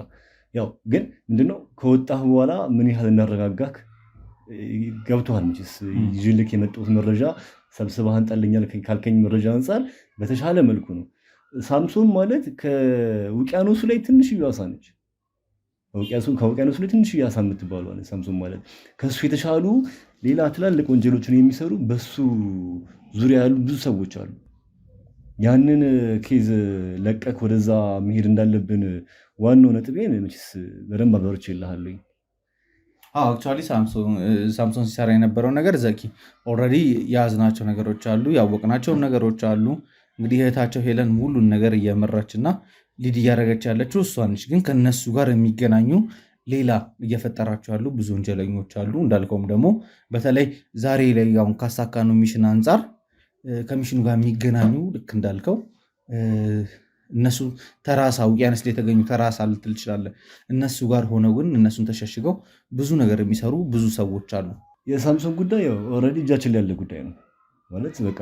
ያው ግን ምንድነው ከወጣህ በኋላ ምን ያህል እናረጋጋክ ገብቶሃል። መቼስ ይዤልክ የመጣሁት መረጃ ሰብስበህ አንጣልኛል ካልከኝ መረጃ አንጻር በተሻለ መልኩ ነው። ሳምሶን ማለት ከውቅያኖሱ ላይ ትንሽ አሳ ነች። ከውቅያኖሱ ላይ ትንሽ አሳ የምትባለው ሳምሶን ማለት ከሱ የተሻሉ ሌላ ትላልቅ ወንጀሎችን የሚሰሩ በሱ ዙሪያ ያሉ ብዙ ሰዎች አሉ። ያንን ኬዝ ለቀክ ወደዛ መሄድ እንዳለብን ዋናው ነጥቤን መቼስ በደንብ አበሮች ይልሃለሁ። አክቹዋሊ ሳምሶን ሲሰራ የነበረው ነገር ዘኪ ኦልሬዲ የያዝናቸው ነገሮች አሉ፣ ያወቅናቸውም ነገሮች አሉ። እንግዲህ እህታቸው ሄለን ሁሉን ነገር እየመራች እና ሊድ እያደረገች ያለችው እሷ ነች። ግን ከነሱ ጋር የሚገናኙ ሌላ እየፈጠራቸው ያሉ ብዙ ወንጀለኞች አሉ። እንዳልከውም ደግሞ በተለይ ዛሬ ላይ አሁን ካሳካነው ሚሽን አንጻር ከሚሽኑ ጋር የሚገናኙ ልክ እንዳልከው እነሱ ተራሳ ውቅያኖስ ላይ የተገኙ ተራሳ ልትል ትችላለህ። እነሱ ጋር ሆነው ግን እነሱን ተሸሽገው ብዙ ነገር የሚሰሩ ብዙ ሰዎች አሉ። የሳምሶን ጉዳይ ኦልሬዲ እጃችን ላይ ያለ ጉዳይ ነው ማለት በቃ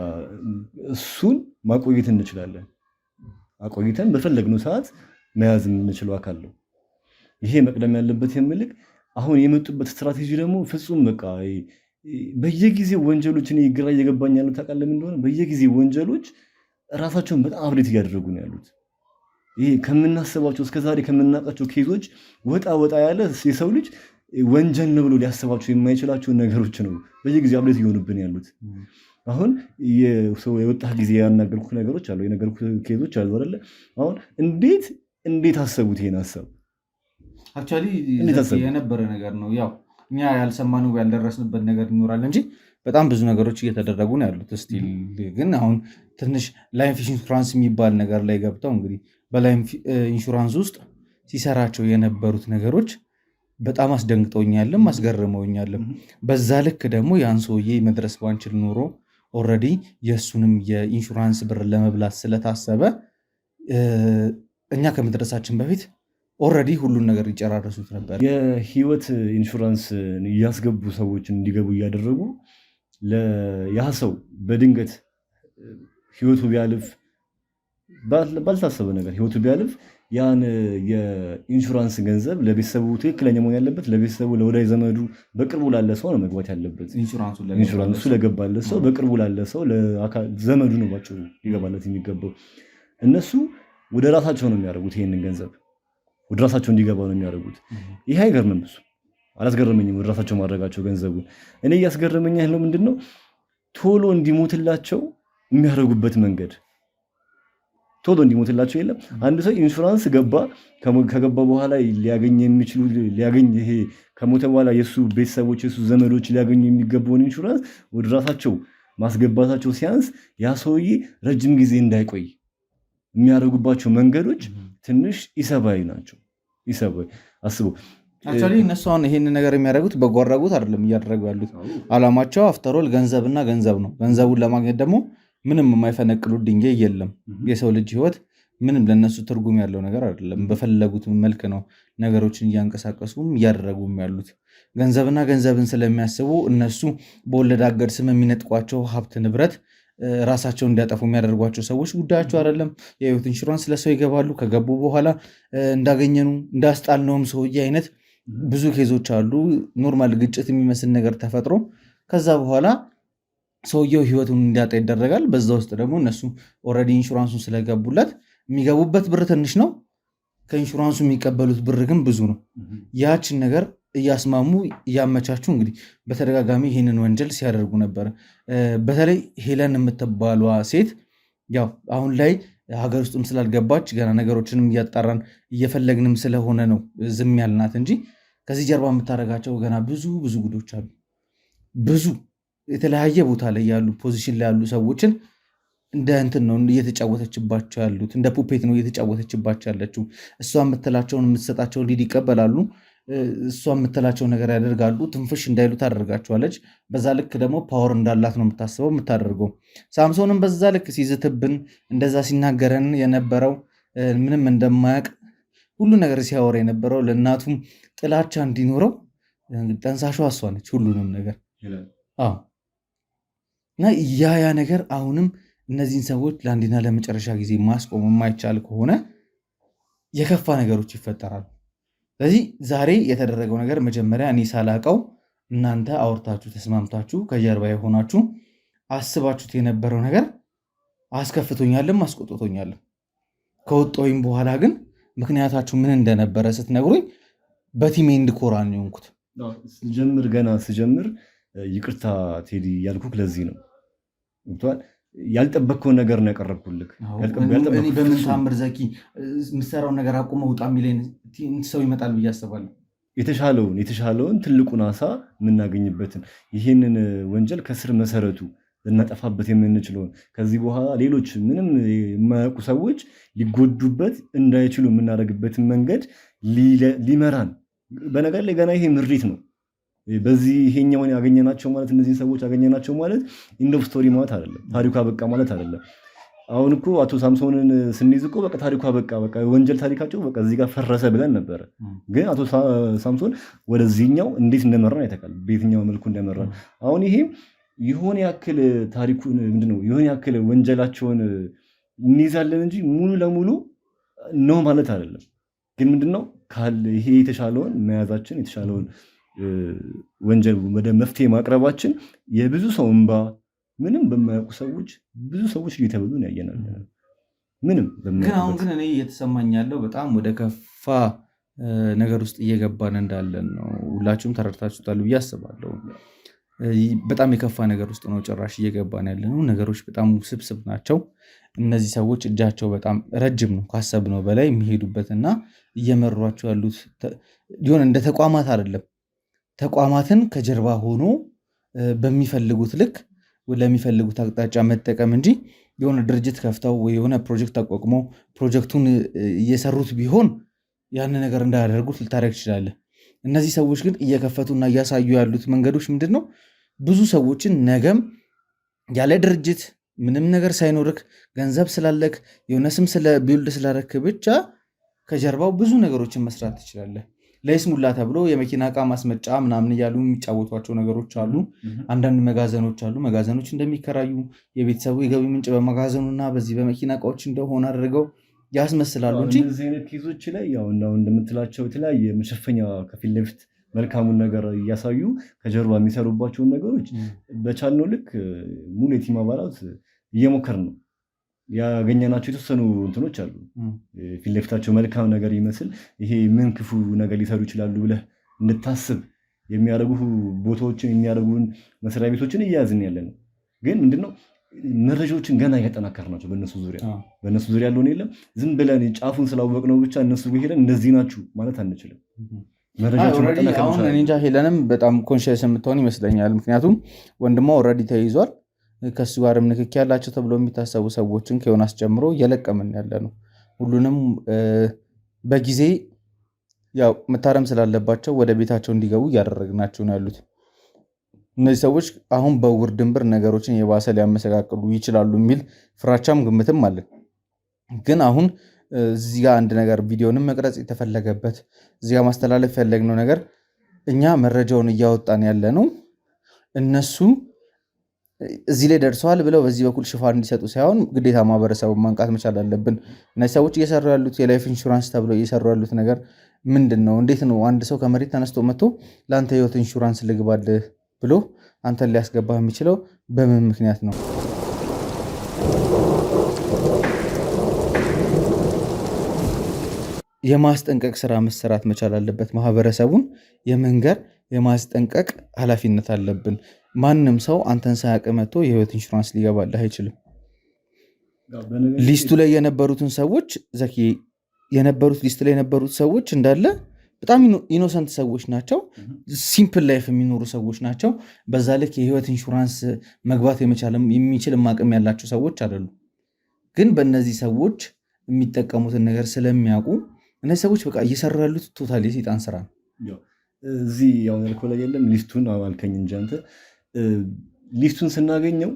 እሱን ማቆየት እንችላለን። አቆይተን በፈለግነው ሰዓት መያዝ የምንችለው አካል ነው። ይሄ መቅደም ያለበት የምልክ አሁን የመጡበት ስትራቴጂ ደግሞ ፍጹም በቃ በየጊዜው ወንጀሎች እኔ ግራ እየገባኝ ያለው ታውቃለህ እንደሆነ በየጊዜው ወንጀሎች ራሳቸውን በጣም አብዴት እያደረጉ ነው ያሉት። ይሄ ከምናስባቸው እስከዛሬ ከምናውቃቸው ኬዞች ወጣ ያለ የሰው ልጅ ወንጀል ነው ብሎ ሊያስባቸው የማይችላቸውን ነገሮች ነው በየጊዜው አብዴት እየሆኑብን ያሉት። አሁን የወጣህ ጊዜ ያናገርኩህ ነገሮች አሉ፣ የነገርኩህ ኬዞች አሉ አይደለ? አሁን እንዴት አሰቡት? ይሄን ሀሳብ አክቹዋሊ የነበረ ነገር ነው። ያው እኛ ያልሰማነው ያልደረስንበት ነገር ይኖራል እንጂ በጣም ብዙ ነገሮች እየተደረጉ ነው ያሉት። ስቲል ግን አሁን ትንሽ ላይፍ ኢንሹራንስ የሚባል ነገር ላይ ገብተው እንግዲህ በላይፍ ኢንሹራንስ ውስጥ ሲሰራቸው የነበሩት ነገሮች በጣም አስደንግጠውኛልም አስገርመውኛልም። በዛ ልክ ደግሞ ያን ሰውዬ መድረስ ባንችል ኖሮ ኦልሬዲ የእሱንም የኢንሹራንስ ብር ለመብላት ስለታሰበ እኛ ከመድረሳችን በፊት ኦልሬዲ ሁሉን ነገር ይጨራረሱት ነበር። የህይወት ኢንሹራንስ እያስገቡ ሰዎችን እንዲገቡ እያደረጉ ያ ሰው በድንገት ህይወቱ ቢያልፍ ባልታሰበ ነገር ህይወቱ ቢያልፍ ያን የኢንሹራንስ ገንዘብ ለቤተሰቡ ትክክለኛ መሆን ያለበት ለቤተሰቡ ለወዳጅ ዘመዱ በቅርቡ ላለ ሰው ነው መግባት ያለበት። ኢንሹራንሱ ለገባለት ሰው በቅርቡ ላለ ሰው ዘመዱ ነው ባጭሩ ሊገባለት የሚገባው። እነሱ ወደ ራሳቸው ነው የሚያደርጉት፣ ይሄንን ገንዘብ ወደ ራሳቸው እንዲገባ ነው የሚያደርጉት። ይሄ አይገርምም? እሱ አላስገረመኝም ወደ ራሳቸው ማድረጋቸው ገንዘቡ። እኔ እያስገረመኝ ያለው ምንድነው ቶሎ እንዲሞትላቸው የሚያደርጉበት መንገድ። ቶሎ እንዲሞትላቸው የለም። አንድ ሰው ኢንሹራንስ ከገባ በኋላ ሊያገኝ ይሄ ከሞተ በኋላ የእሱ ቤተሰቦች የእሱ ዘመዶች ሊያገኙ የሚገባውን ኢንሹራንስ ወደ ራሳቸው ማስገባታቸው ሲያንስ ያ ሰውዬ ረጅም ጊዜ እንዳይቆይ የሚያደርጉባቸው መንገዶች ትንሽ ኢሰባዊ ናቸው። ኢሰባዊ አስቡ። አክቹዋሊ እነሱ አሁን ይሄን ነገር የሚያደርጉት በጎ አድራጎት አይደለም እያደረጉ ያሉት። አላማቸው አፍተሮል ገንዘብና ገንዘብ ነው። ገንዘቡን ለማግኘት ደግሞ ምንም የማይፈነቅሉት ድንጋይ የለም። የሰው ልጅ ህይወት ምንም ለነሱ ትርጉም ያለው ነገር አይደለም። በፈለጉት መልክ ነው ነገሮችን እያንቀሳቀሱም እያደረጉም ያሉት። ገንዘብና ገንዘብን ስለሚያስቡ እነሱ በወለድ አገድ ስም የሚነጥቋቸው ሀብት ንብረት ራሳቸውን እንዲያጠፉ የሚያደርጓቸው ሰዎች ጉዳያቸው አይደለም። የህይወት ኢንሹራንስ ለሰው ይገባሉ። ከገቡ በኋላ እንዳገኘኑ እንዳስጣልነውም ሰውዬ አይነት ብዙ ኬዞች አሉ። ኖርማል ግጭት የሚመስል ነገር ተፈጥሮ ከዛ በኋላ ሰውየው ህይወቱን እንዲያጣ ይደረጋል። በዛ ውስጥ ደግሞ እነሱ ኦልሬዲ ኢንሹራንሱን ስለገቡለት የሚገቡበት ብር ትንሽ ነው፣ ከኢንሹራንሱ የሚቀበሉት ብር ግን ብዙ ነው። ያችን ነገር እያስማሙ እያመቻቹ እንግዲህ በተደጋጋሚ ይህንን ወንጀል ሲያደርጉ ነበር። በተለይ ሄለን የምትባሏ ሴት ያው አሁን ላይ ሀገር ውስጥም ስላልገባች ገና ነገሮችንም እያጣራን እየፈለግንም ስለሆነ ነው ዝም ያልናት እንጂ ከዚህ ጀርባ የምታደርጋቸው ገና ብዙ ብዙ ጉዶች አሉ። ብዙ የተለያየ ቦታ ላይ ያሉ ፖዚሽን ላይ ያሉ ሰዎችን እንደ እንትን ነው እየተጫወተችባቸው ያሉት፣ እንደ ፑፔት ነው እየተጫወተችባቸው ያለችው። እሷ የምትላቸውን የምትሰጣቸውን ሊድ ይቀበላሉ። እሷ የምትላቸው ነገር ያደርጋሉ። ትንፍሽ እንዳይሉ ታደርጋቸዋለች። በዛ ልክ ደግሞ ፓወር እንዳላት ነው የምታስበው የምታደርገው። ሳምሶንም በዛ ልክ ሲዝትብን እንደዛ ሲናገረን የነበረው ምንም እንደማያውቅ ሁሉ ነገር ሲያወራ የነበረው ለእናቱም ጥላቻ እንዲኖረው ጠንሳሿ እሷ ነች ሁሉንም ነገር። እና ያ ነገር አሁንም እነዚህን ሰዎች ለአንዴና ለመጨረሻ ጊዜ ማስቆም የማይቻል ከሆነ የከፋ ነገሮች ይፈጠራሉ። ስለዚህ ዛሬ የተደረገው ነገር መጀመሪያ እኔ ሳላቀው እናንተ አውርታችሁ ተስማምታችሁ ከጀርባ የሆናችሁ አስባችሁት የነበረው ነገር አስከፍቶኛልም አስቆጥቶኛልም። ከወጣሁኝ በኋላ ግን ምክንያታችሁ ምን እንደነበረ ስትነግሩኝ በቲሜ እንድኮራ ነው የሆንኩት። ስጀምር ይቅርታ ቴዲ ያልኩህ ለዚህ ነው። ያልጠበቅከውን ነገር ነው ያቀረብኩልህ። እኔ በምን ታምር ዘኪ የምሰራውን ነገር አቁመ ውጣ የሚለኝ ሰው ይመጣል ብዬ አስባለሁ። የተሻለውን ትልቁን አሳ የምናገኝበትን ይህንን ወንጀል ከስር መሰረቱ ልናጠፋበት የምንችለውን ከዚህ በኋላ ሌሎች ምንም የማያውቁ ሰዎች ሊጎዱበት እንዳይችሉ የምናደርግበትን መንገድ ሊመራን። በነገር ላይ ገና ይሄ ምሪት ነው። በዚህ ይሄኛውን ያገኘናቸው ማለት እነዚህን ሰዎች ያገኘናቸው ማለት ኢንድ ኦፍ ስቶሪ ማለት አይደለም። ታሪኩ አበቃ ማለት አይደለም። አሁን እኮ አቶ ሳምሶንን ስንይዝ እኮ በቃ ታሪኩ አበቃ፣ በቃ ወንጀል ታሪካቸው በቃ እዚህ ጋር ፈረሰ ብለን ነበረ። ግን አቶ ሳምሶን ወደዚህኛው እንዴት እንደመራን አይተካል፣ በየትኛው መልኩ እንደመራን። አሁን ይሄ የሆነ ያክል ታሪኩን ምንድነው የሆነ ያክል ወንጀላቸውን እንይዛለን እንጂ ሙሉ ለሙሉ ነው ማለት አይደለም። ግን ምንድነው ይሄ የተሻለውን መያዛችን የተሻለውን ወንጀል ወደ መፍትሄ ማቅረባችን የብዙ ሰው እንባ ምንም በማያውቁ ሰዎች ብዙ ሰዎች እየተበሉ ያየናል። ምንም ግን አሁን ግን እኔ እየተሰማኝ ያለው በጣም ወደ ከፋ ነገር ውስጥ እየገባን እንዳለን ነው። ሁላችሁም ተረድታችሁታል ብዬ አስባለሁ። በጣም የከፋ ነገር ውስጥ ነው ጭራሽ እየገባን ያለ ነው። ነገሮች በጣም ውስብስብ ናቸው። እነዚህ ሰዎች እጃቸው በጣም ረጅም ነው ካሰብነው በላይ የሚሄዱበትና እየመሯቸው ያሉት ሊሆን እንደ ተቋማት አይደለም። ተቋማትን ከጀርባ ሆኖ በሚፈልጉት ልክ ለሚፈልጉት አቅጣጫ መጠቀም እንጂ የሆነ ድርጅት ከፍተው ወይ የሆነ ፕሮጀክት አቋቁሞ ፕሮጀክቱን እየሰሩት ቢሆን ያን ነገር እንዳያደርጉት ልታደርግ ትችላለህ። እነዚህ ሰዎች ግን እየከፈቱና እያሳዩ ያሉት መንገዶች ምንድን ነው? ብዙ ሰዎችን ነገም ያለ ድርጅት ምንም ነገር ሳይኖርክ ገንዘብ ስላለክ የሆነ ስም ቢውልድ ስላረክ ብቻ ከጀርባው ብዙ ነገሮችን መስራት ትችላለህ። ለይስሙላ ተብሎ የመኪና ዕቃ ማስመጫ ምናምን እያሉ የሚጫወቷቸው ነገሮች አሉ። አንዳንድ መጋዘኖች አሉ። መጋዘኖች እንደሚከራዩ የቤተሰቡ የገቢ ምንጭ በመጋዘኑና በዚህ በመኪና ዕቃዎች እንደሆነ አድርገው ያስመስላሉ እንጂ እንደዚህ አይነት ኬዞች ላይ ያው እንደምትላቸው የተለያየ መሸፈኛ ከፊት ለፊት መልካሙን ነገር እያሳዩ ከጀርባ የሚሰሩባቸውን ነገሮች በቻልነው ልክ ሙሉ የቲም አባላት እየሞከር ነው። ያገኘናቸው የተወሰኑ እንትኖች አሉ። ፊት ለፊታቸው መልካም ነገር ይመስል ይሄ ምን ክፉ ነገር ሊሰሩ ይችላሉ ብለህ እንድታስብ የሚያደርጉ ቦታዎችን የሚያደርጉን መስሪያ ቤቶችን እያያዝን ያለ ነው። ግን ምንድነው መረጃዎችን ገና እያጠናከር ናቸው በእነሱ ዙሪያ ያለውን የለም። ዝም ብለን ጫፉን ስላወቅነው ብቻ እነሱ ሄደን እንደዚህ ናችሁ ማለት አንችልም። አሁን እንጃ ሄለንም በጣም ኮንሽስ የምትሆን ይመስለኛል። ምክንያቱም ወንድሟ ኦልሬዲ ተይዟል። ከሱ ጋርም ንክኪ ያላቸው ተብሎ የሚታሰቡ ሰዎችን ከዮናስ ጀምሮ እየለቀምን ያለ ነው። ሁሉንም በጊዜ ያው መታረም ስላለባቸው ወደ ቤታቸው እንዲገቡ እያደረግናቸው ነው ያሉት። እነዚህ ሰዎች አሁን በውር ድንብር ነገሮችን የባሰ ሊያመሰቃቅሉ ይችላሉ የሚል ፍራቻም ግምትም አለ። ግን አሁን እዚህ ጋር አንድ ነገር ቪዲዮንም መቅረጽ የተፈለገበት እዚህ ጋር ማስተላለፍ ያለግነው ነገር እኛ መረጃውን እያወጣን ያለ ነው እነሱ እዚህ ላይ ደርሰዋል ብለው በዚህ በኩል ሽፋን እንዲሰጡ ሳይሆን ግዴታ ማህበረሰቡን ማንቃት መቻል አለብን። እነዚህ ሰዎች እየሰሩ ያሉት የላይፍ ኢንሹራንስ ተብሎ እየሰሩ ያሉት ነገር ምንድን ነው? እንዴት ነው አንድ ሰው ከመሬት ተነስቶ መጥቶ ለአንተ ህይወት ኢንሹራንስ ልግባልህ ብሎ አንተን ሊያስገባህ የሚችለው በምን ምክንያት ነው? የማስጠንቀቅ ስራ መሰራት መቻል አለበት። ማህበረሰቡን የመንገር የማስጠንቀቅ ኃላፊነት አለብን። ማንም ሰው አንተን ሳያውቅ መጥቶ የህይወት ኢንሹራንስ ሊገባልህ አይችልም። ሊስቱ ላይ የነበሩትን ሰዎች ዘኪ የነበሩት ሊስት ላይ የነበሩት ሰዎች እንዳለ በጣም ኢኖሰንት ሰዎች ናቸው። ሲምፕል ላይፍ የሚኖሩ ሰዎች ናቸው። በዛ ልክ የህይወት ኢንሹራንስ መግባት የሚችል አቅም ያላቸው ሰዎች አይደሉም። ግን በእነዚህ ሰዎች የሚጠቀሙትን ነገር ስለሚያውቁ እነዚህ ሰዎች በቃ እየሰሩ ያሉት ቶታል የሰይጣን ስራ ነው። እዚህ ያው ያልከው ላይ የለም ሊስቱን አልከኝ እንጂ አንተ ሊስቱን ስናገኘው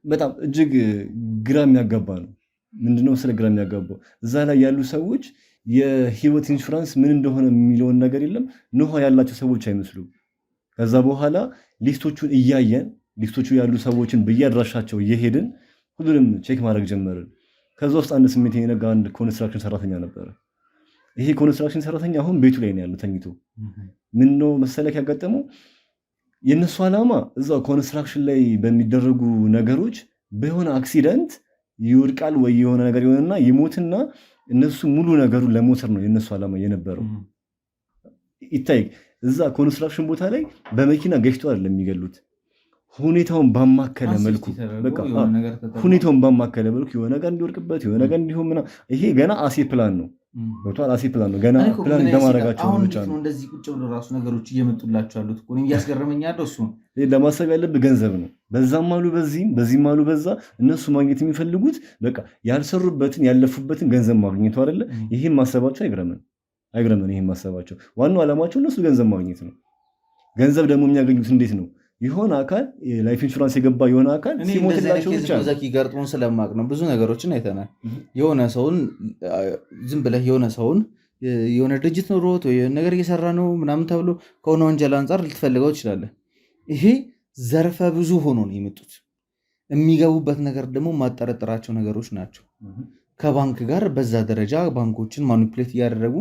በጣም እጅግ ግራ የሚያጋባ ነው። ምንድነው ስለ ግራ የሚያጋባው? እዛ ላይ ያሉ ሰዎች የህይወት ኢንሹራንስ ምን እንደሆነ የሚለውን ነገር የለም ንሆ ያላቸው ሰዎች አይመስሉም። ከዛ በኋላ ሊስቶቹን እያየን ሊስቶቹ ያሉ ሰዎችን በየአድራሻቸው እየሄድን ሁሉንም ቼክ ማድረግ ጀመርን። ከዛ ውስጥ አንድ ስሜት የነጋ አንድ ኮንስትራክሽን ሰራተኛ ነበረ። ይሄ ኮንስትራክሽን ሰራተኛ አሁን ቤቱ ላይ ነው ያለው ተኝቶ። ምን ነው መሰለክ ያጋጠመው? የነሱ ዓላማ እዛው ኮንስትራክሽን ላይ በሚደረጉ ነገሮች በሆነ አክሲደንት ይወድቃል ወይ የሆነ ነገር ይሆንና ይሞትና እነሱ ሙሉ ነገሩን ለሞተር ነው የነሱ ዓላማ የነበረው። ይታይ እዛ ኮንስትራክሽን ቦታ ላይ በመኪና ገጭቶ አይደለም የሚገሉት። ሁኔታውን ባማከለ መልኩ በቃ ሁኔታውን ባማከለ መልኩ የሆነ ነገር እንዲወድቅበት የሆነ ነገር እንዲሆን ምናምን ይሄ ገና አሴ ፕላን ነው። ወጥቷል አሴ ፕላን ነው። ገና ፕላን እንደማረጋቸው ብቻ ነው እንደዚህ ቁጭ ብሎ ራሱ ነገሮች እየመጡላቸው ያሉት እኮ ነው። እያስገረመኝ ያለው እሱ ነው። ለማሰብ ያለብህ ገንዘብ ነው። በዛም አሉ በዚህም አሉ በዛ እነሱ ማግኘት የሚፈልጉት በቃ ያልሰሩበትን ያለፉበትን ገንዘብ ማግኘቱ አይደለ? ይሄን ማሰባቸው አይግረመን። ይሄን ማሰባቸው ዋናው ዓላማቸው እነሱ ገንዘብ ማግኘት ነው። ገንዘብ ደግሞ የሚያገኙት እንዴት ነው? የሆነ አካል ላይፍ ኢንሹራንስ የገባ የሆነ አካል ሲሞትላቸው ብቻ ነው። ዘኪ ገርጦን ስለማቅ ነው ብዙ ነገሮችን አይተናል። የሆነ ሰውን ዝም ብለህ የሆነ ሰውን የሆነ ድርጅት ኖሮት ወይ ነገር እየሰራ ነው ምናምን ተብሎ ከሆነ ወንጀል አንጻር ልትፈልገው ትችላለህ። ይሄ ዘርፈ ብዙ ሆኖ ነው የመጡት። የሚገቡበት ነገር ደግሞ ማጠረጥራቸው ነገሮች ናቸው። ከባንክ ጋር በዛ ደረጃ ባንኮችን ማኒፕሌት እያደረጉ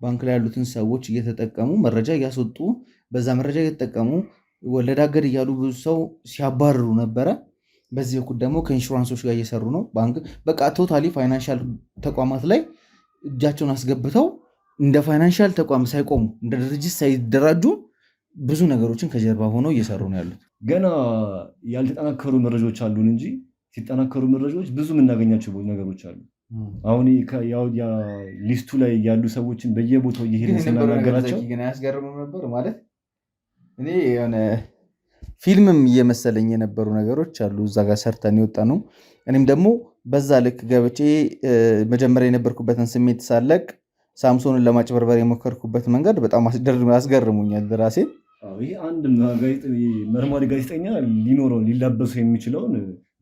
ባንክ ላይ ያሉትን ሰዎች እየተጠቀሙ መረጃ እያስወጡ በዛ መረጃ እየተጠቀሙ ወለድ አገድ እያሉ ብዙ ሰው ሲያባርሩ ነበረ። በዚህ በኩል ደግሞ ከኢንሹራንሶች ጋር እየሰሩ ነው። ባንክ በቃ ቶታሊ ፋይናንሻል ተቋማት ላይ እጃቸውን አስገብተው እንደ ፋይናንሻል ተቋም ሳይቆሙ እንደ ድርጅት ሳይደራጁ ብዙ ነገሮችን ከጀርባ ሆነው እየሰሩ ነው ያሉት። ገና ያልተጠናከሩ መረጃዎች አሉን እንጂ ሲጠናከሩ መረጃዎች ብዙ የምናገኛቸው ነገሮች አሉ። አሁን ሊስቱ ላይ ያሉ ሰዎችን በየቦታው እየሄድን ስናናገራቸው ግን አያስገርምም ነበር ማለት እኔ የሆነ ፊልምም እየመሰለኝ የነበሩ ነገሮች አሉ። እዛ ጋር ሰርተን የወጣ ነው። እኔም ደግሞ በዛ ልክ ገብቼ መጀመሪያ የነበርኩበትን ስሜት ሳለቅ ሳምሶንን ለማጭበርበር የሞከርኩበት መንገድ በጣም አስገርሙኛል ራሴ። ይህ አንድ መርማሪ ጋዜጠኛ ሊኖረው ሊላበሱ የሚችለውን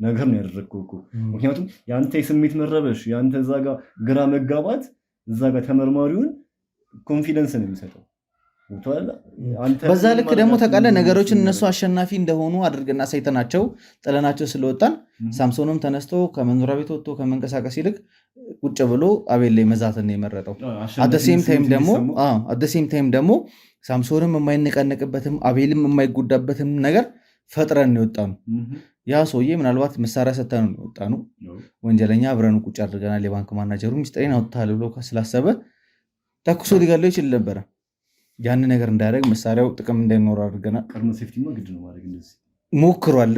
ነገር ነው ያደረግከው እኮ። ምክንያቱም የአንተ የስሜት መረበሽ የአንተ እዛ ጋር ግራ መጋባት እዛ ጋር ተመርማሪውን ኮንፊደንስ ነው የሚሰጠው። በዛ ልክ ደግሞ ተቃለ ነገሮችን እነሱ አሸናፊ እንደሆኑ አድርገን አሳይተናቸው ጥለናቸው ስለወጣን ሳምሶንም ተነስቶ ከመኖሪያ ቤት ወጥቶ ከመንቀሳቀስ ይልቅ ቁጭ ብሎ አቤል ላይ መዛትን የመረጠው። አደሴም ታይም ደግሞ ሳምሶንም የማይነቀነቅበትም አቤልም የማይጎዳበትም ነገር ፈጥረን የወጣ ነው። ያ ሰውዬ ምናልባት መሳሪያ ሰተን ነው የወጣ ነው። ወንጀለኛ አብረን ቁጭ አድርገናል። የባንክ ማናጀሩ ሚስጥሬን አውጥተሃል ብሎ ስላሰበ ተኩሶ ሊገለው ይችል ነበረ። ያን ነገር እንዳያደርግ መሳሪያው ጥቅም እንዳይኖር አድርገናል። ሞክሯል።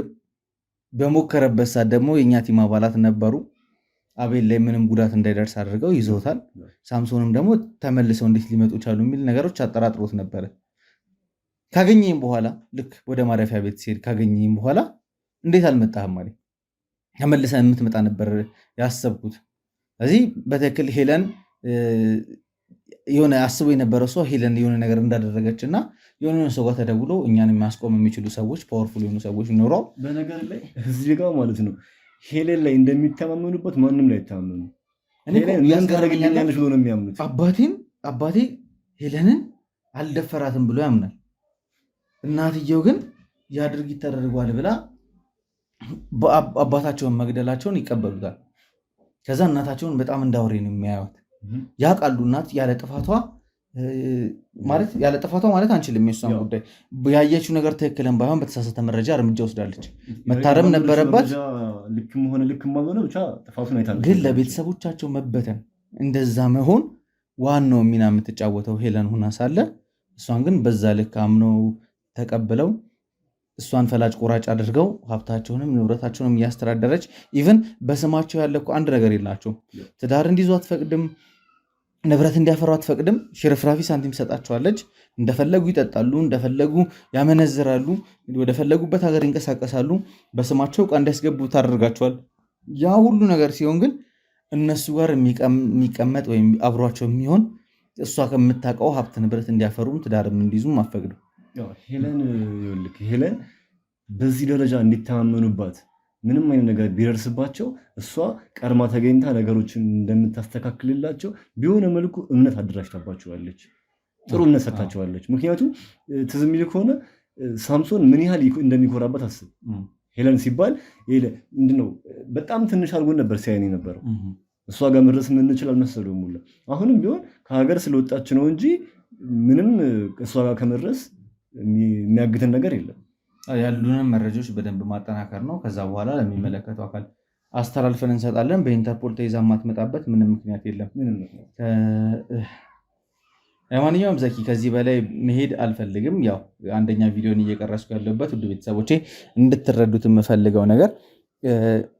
በሞከረበት ሰዓት ደግሞ የእኛ ቲም አባላት ነበሩ። አቤል ላይ ምንም ጉዳት እንዳይደርስ አድርገው ይዘውታል። ሳምሶንም ደግሞ ተመልሰው እንዴት ሊመጡ ቻሉ የሚል ነገሮች አጠራጥሮት ነበረ። ካገኘኝ በኋላ ልክ ወደ ማረፊያ ቤት ሲሄድ ካገኘኝ በኋላ እንዴት አልመጣህም አለኝ። ተመልሰህ የምትመጣ ነበር ያሰብኩት። ስለዚህ በትክክል ሄለን የሆነ አስቦ የነበረ ሰው ሄለን የሆነ ነገር እንዳደረገች እና የሆነ ሰው ጋር ተደውሎ እኛን የሚያስቆም የሚችሉ ሰዎች ፓወርፉል የሆኑ ሰዎች ኖረው በነገር ላይ እዚህ ጋር ማለት ነው ሄለን ላይ እንደሚተማመኑበት ማንም ላይ አይተማመኑ። ምን ታደርግልኛለች ብሎ ነው የሚያምኑት። አባቴ ሄለንን አልደፈራትም ብሎ ያምናል። እናትየው ግን ያ ድርጊት ተደርጓል ብላ አባታቸውን መግደላቸውን ይቀበሉታል። ከዛ እናታቸውን በጣም እንዳውሬ ነው የሚያዩት። ያውቃሉ እናት ያለ ጥፋቷ ማለት አንችልም። የሷን ጉዳይ ያየችው ነገር ትክክልን ባይሆን በተሳሳተ መረጃ እርምጃ ወስዳለች። መታረም ነበረባት። ግን ለቤተሰቦቻቸው መበተን እንደዛ መሆን ዋናው ሚና የምትጫወተው ሄለን ሆና ሳለ እሷን ግን በዛ ልክ አምነው ተቀብለው እሷን ፈላጭ ቆራጭ አድርገው ሀብታቸውንም ንብረታቸውንም እያስተዳደረች ኢቨን በስማቸው ያለ እኮ አንድ ነገር የላቸው። ትዳር እንዲይዙ አትፈቅድም፣ ንብረት እንዲያፈሩ አትፈቅድም። ሽርፍራፊ ሳንቲም ሰጣቸዋለች። እንደፈለጉ ይጠጣሉ፣ እንደፈለጉ ያመነዝራሉ፣ ወደፈለጉበት ሀገር ይንቀሳቀሳሉ። በስማቸው ዕቃ እንዲያስገቡ ታደርጋቸዋል። ያ ሁሉ ነገር ሲሆን ግን እነሱ ጋር የሚቀመጥ ወይም አብሯቸው የሚሆን እሷ ከምታውቀው ሀብት ንብረት እንዲያፈሩም ትዳርም እንዲይዙም አትፈቅድም። ሄለን በዚህ ደረጃ እንዲተማመኑባት ምንም አይነት ነገር ቢደርስባቸው እሷ ቀድማ ተገኝታ ነገሮችን እንደምታስተካክልላቸው ቢሆነ መልኩ እምነት አደራጅታባቸዋለች። ጥሩ እምነት ሰጥታቸዋለች። ምክንያቱም ትዝ የሚል ከሆነ ሳምሶን ምን ያህል እንደሚኮራበት አስብ። ሄለን ሲባል ምንድነው በጣም ትንሽ አድርጎ ነበር ሲያየን የነበረው። እሷ ጋር መድረስ የምንችል አልመሰለውም። አሁንም ቢሆን ከሀገር ስለወጣች ነው እንጂ ምንም እሷ ጋር ከመድረስ የሚያግተን ነገር የለም። ያሉንን መረጃዎች በደንብ ማጠናከር ነው። ከዛ በኋላ ለሚመለከተው አካል አስተላልፈን እንሰጣለን። በኢንተርፖል ተይዛ የማትመጣበት ምንም ምክንያት የለም። ለማንኛውም ዘኪ ከዚህ በላይ መሄድ አልፈልግም። ያው አንደኛ ቪዲዮን እየቀረስኩ ያለበት ውድ ቤተሰቦቼ እንድትረዱት የምፈልገው ነገር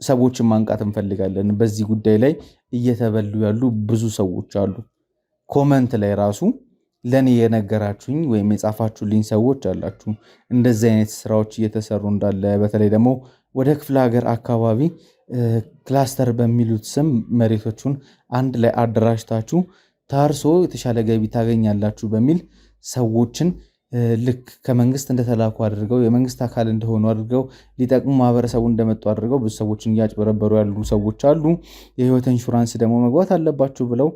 ሰዎችን ማንቃት እንፈልጋለን። በዚህ ጉዳይ ላይ እየተበሉ ያሉ ብዙ ሰዎች አሉ። ኮመንት ላይ ራሱ ለእኔ የነገራችሁኝ ወይም የጻፋችሁልኝ ሰዎች አላችሁ። እንደዚህ አይነት ስራዎች እየተሰሩ እንዳለ በተለይ ደግሞ ወደ ክፍለ ሀገር አካባቢ ክላስተር በሚሉት ስም መሬቶቹን አንድ ላይ አደራጅታችሁ ታርሶ የተሻለ ገቢ ታገኛላችሁ በሚል ሰዎችን ልክ ከመንግስት እንደተላኩ አድርገው የመንግስት አካል እንደሆኑ አድርገው ሊጠቅሙ ማህበረሰቡ እንደመጡ አድርገው ብዙ ሰዎችን እያጭበረበሩ ያሉ ሰዎች አሉ። የህይወት ኢንሹራንስ ደግሞ መግባት አለባችሁ ብለው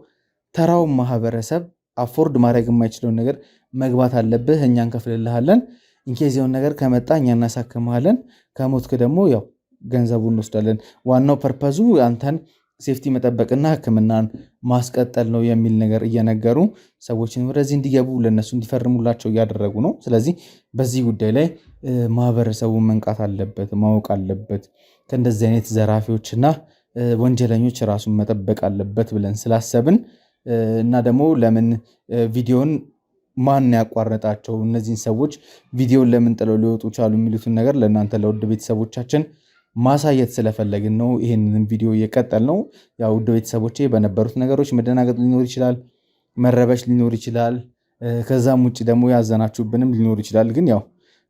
ተራው ማህበረሰብ አፎርድ ማድረግ የማይችለውን ነገር መግባት አለብህ፣ እኛ እንከፍልልሃለን፣ ኢንኬዝ የሆነ ነገር ከመጣ እኛ እናሳክምሃለን፣ ከሞትክ ደግሞ ያው ገንዘቡ እንወስዳለን። ዋናው ፐርፐዙ አንተን ሴፍቲ መጠበቅና ሕክምናን ማስቀጠል ነው የሚል ነገር እየነገሩ ሰዎችን ወደዚህ እንዲገቡ ለነሱ እንዲፈርሙላቸው እያደረጉ ነው። ስለዚህ በዚህ ጉዳይ ላይ ማህበረሰቡ መንቃት አለበት፣ ማወቅ አለበት። ከእንደዚህ አይነት ዘራፊዎችና ወንጀለኞች ራሱን መጠበቅ አለበት ብለን ስላሰብን እና ደግሞ ለምን ቪዲዮን ማን ያቋረጣቸው እነዚህን ሰዎች ቪዲዮን ለምን ጥለው ሊወጡ ቻሉ የሚሉትን ነገር ለእናንተ ለውድ ቤተሰቦቻችን ማሳየት ስለፈለግን ነው ይህንን ቪዲዮ እየቀጠል ነው። ያው ውድ ቤተሰቦቼ በነበሩት ነገሮች መደናገጥ ሊኖር ይችላል፣ መረበሽ ሊኖር ይችላል፣ ከዛም ውጭ ደግሞ ያዘናችሁብንም ሊኖር ይችላል። ግን ያው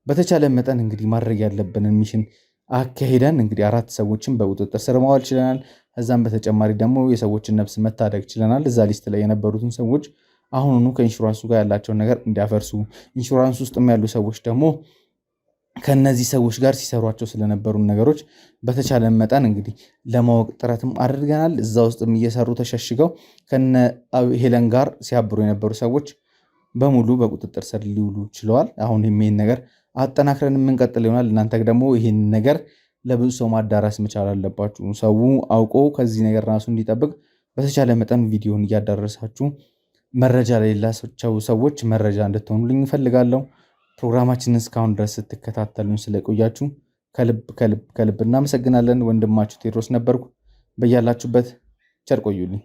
በተቻለ መጠን እንግዲህ ማድረግ ያለብንን ሚሽን አካሄደን እንግዲህ 4 ሰዎችን በቁጥጥር ስር ማዋል ችለናል። ከዛም በተጨማሪ ደግሞ የሰዎችን ነፍስ መታደግ ችለናል። እዛ ሊስት ላይ የነበሩትን ሰዎች አሁኑኑ ከኢንሹራንሱ ጋር ያላቸውን ነገር እንዲያፈርሱ፣ ኢንሹራንስ ውስጥም ያሉ ሰዎች ደግሞ ከነዚህ ሰዎች ጋር ሲሰሯቸው ስለነበሩ ነገሮች በተቻለ መጠን እንግዲህ ለማወቅ ጥረትም አድርገናል። እዛ ውስጥም እየሰሩ ተሸሽገው ከነ ሄለን ጋር ሲያብሩ የነበሩ ሰዎች በሙሉ በቁጥጥር ስር ሊውሉ ችለዋል። አሁን ይህን ነገር አጠናክረን የምንቀጥል ይሆናል። እናንተ ደግሞ ይህን ነገር ለብዙ ሰው ማዳረስ መቻል አለባችሁ። ሰው አውቆ ከዚህ ነገር ራሱ እንዲጠብቅ በተቻለ መጠን ቪዲዮን እያዳረሳችሁ መረጃ ለሌላቸው ሰዎች መረጃ እንድትሆኑልኝ እፈልጋለሁ። ፕሮግራማችንን እስካሁን ድረስ ስትከታተሉን ስለቆያችሁ ከልብ እናመሰግናለን። ወንድማችሁ ቴዎድሮስ ነበርኩ። በያላችሁበት ቸር ቆዩልኝ።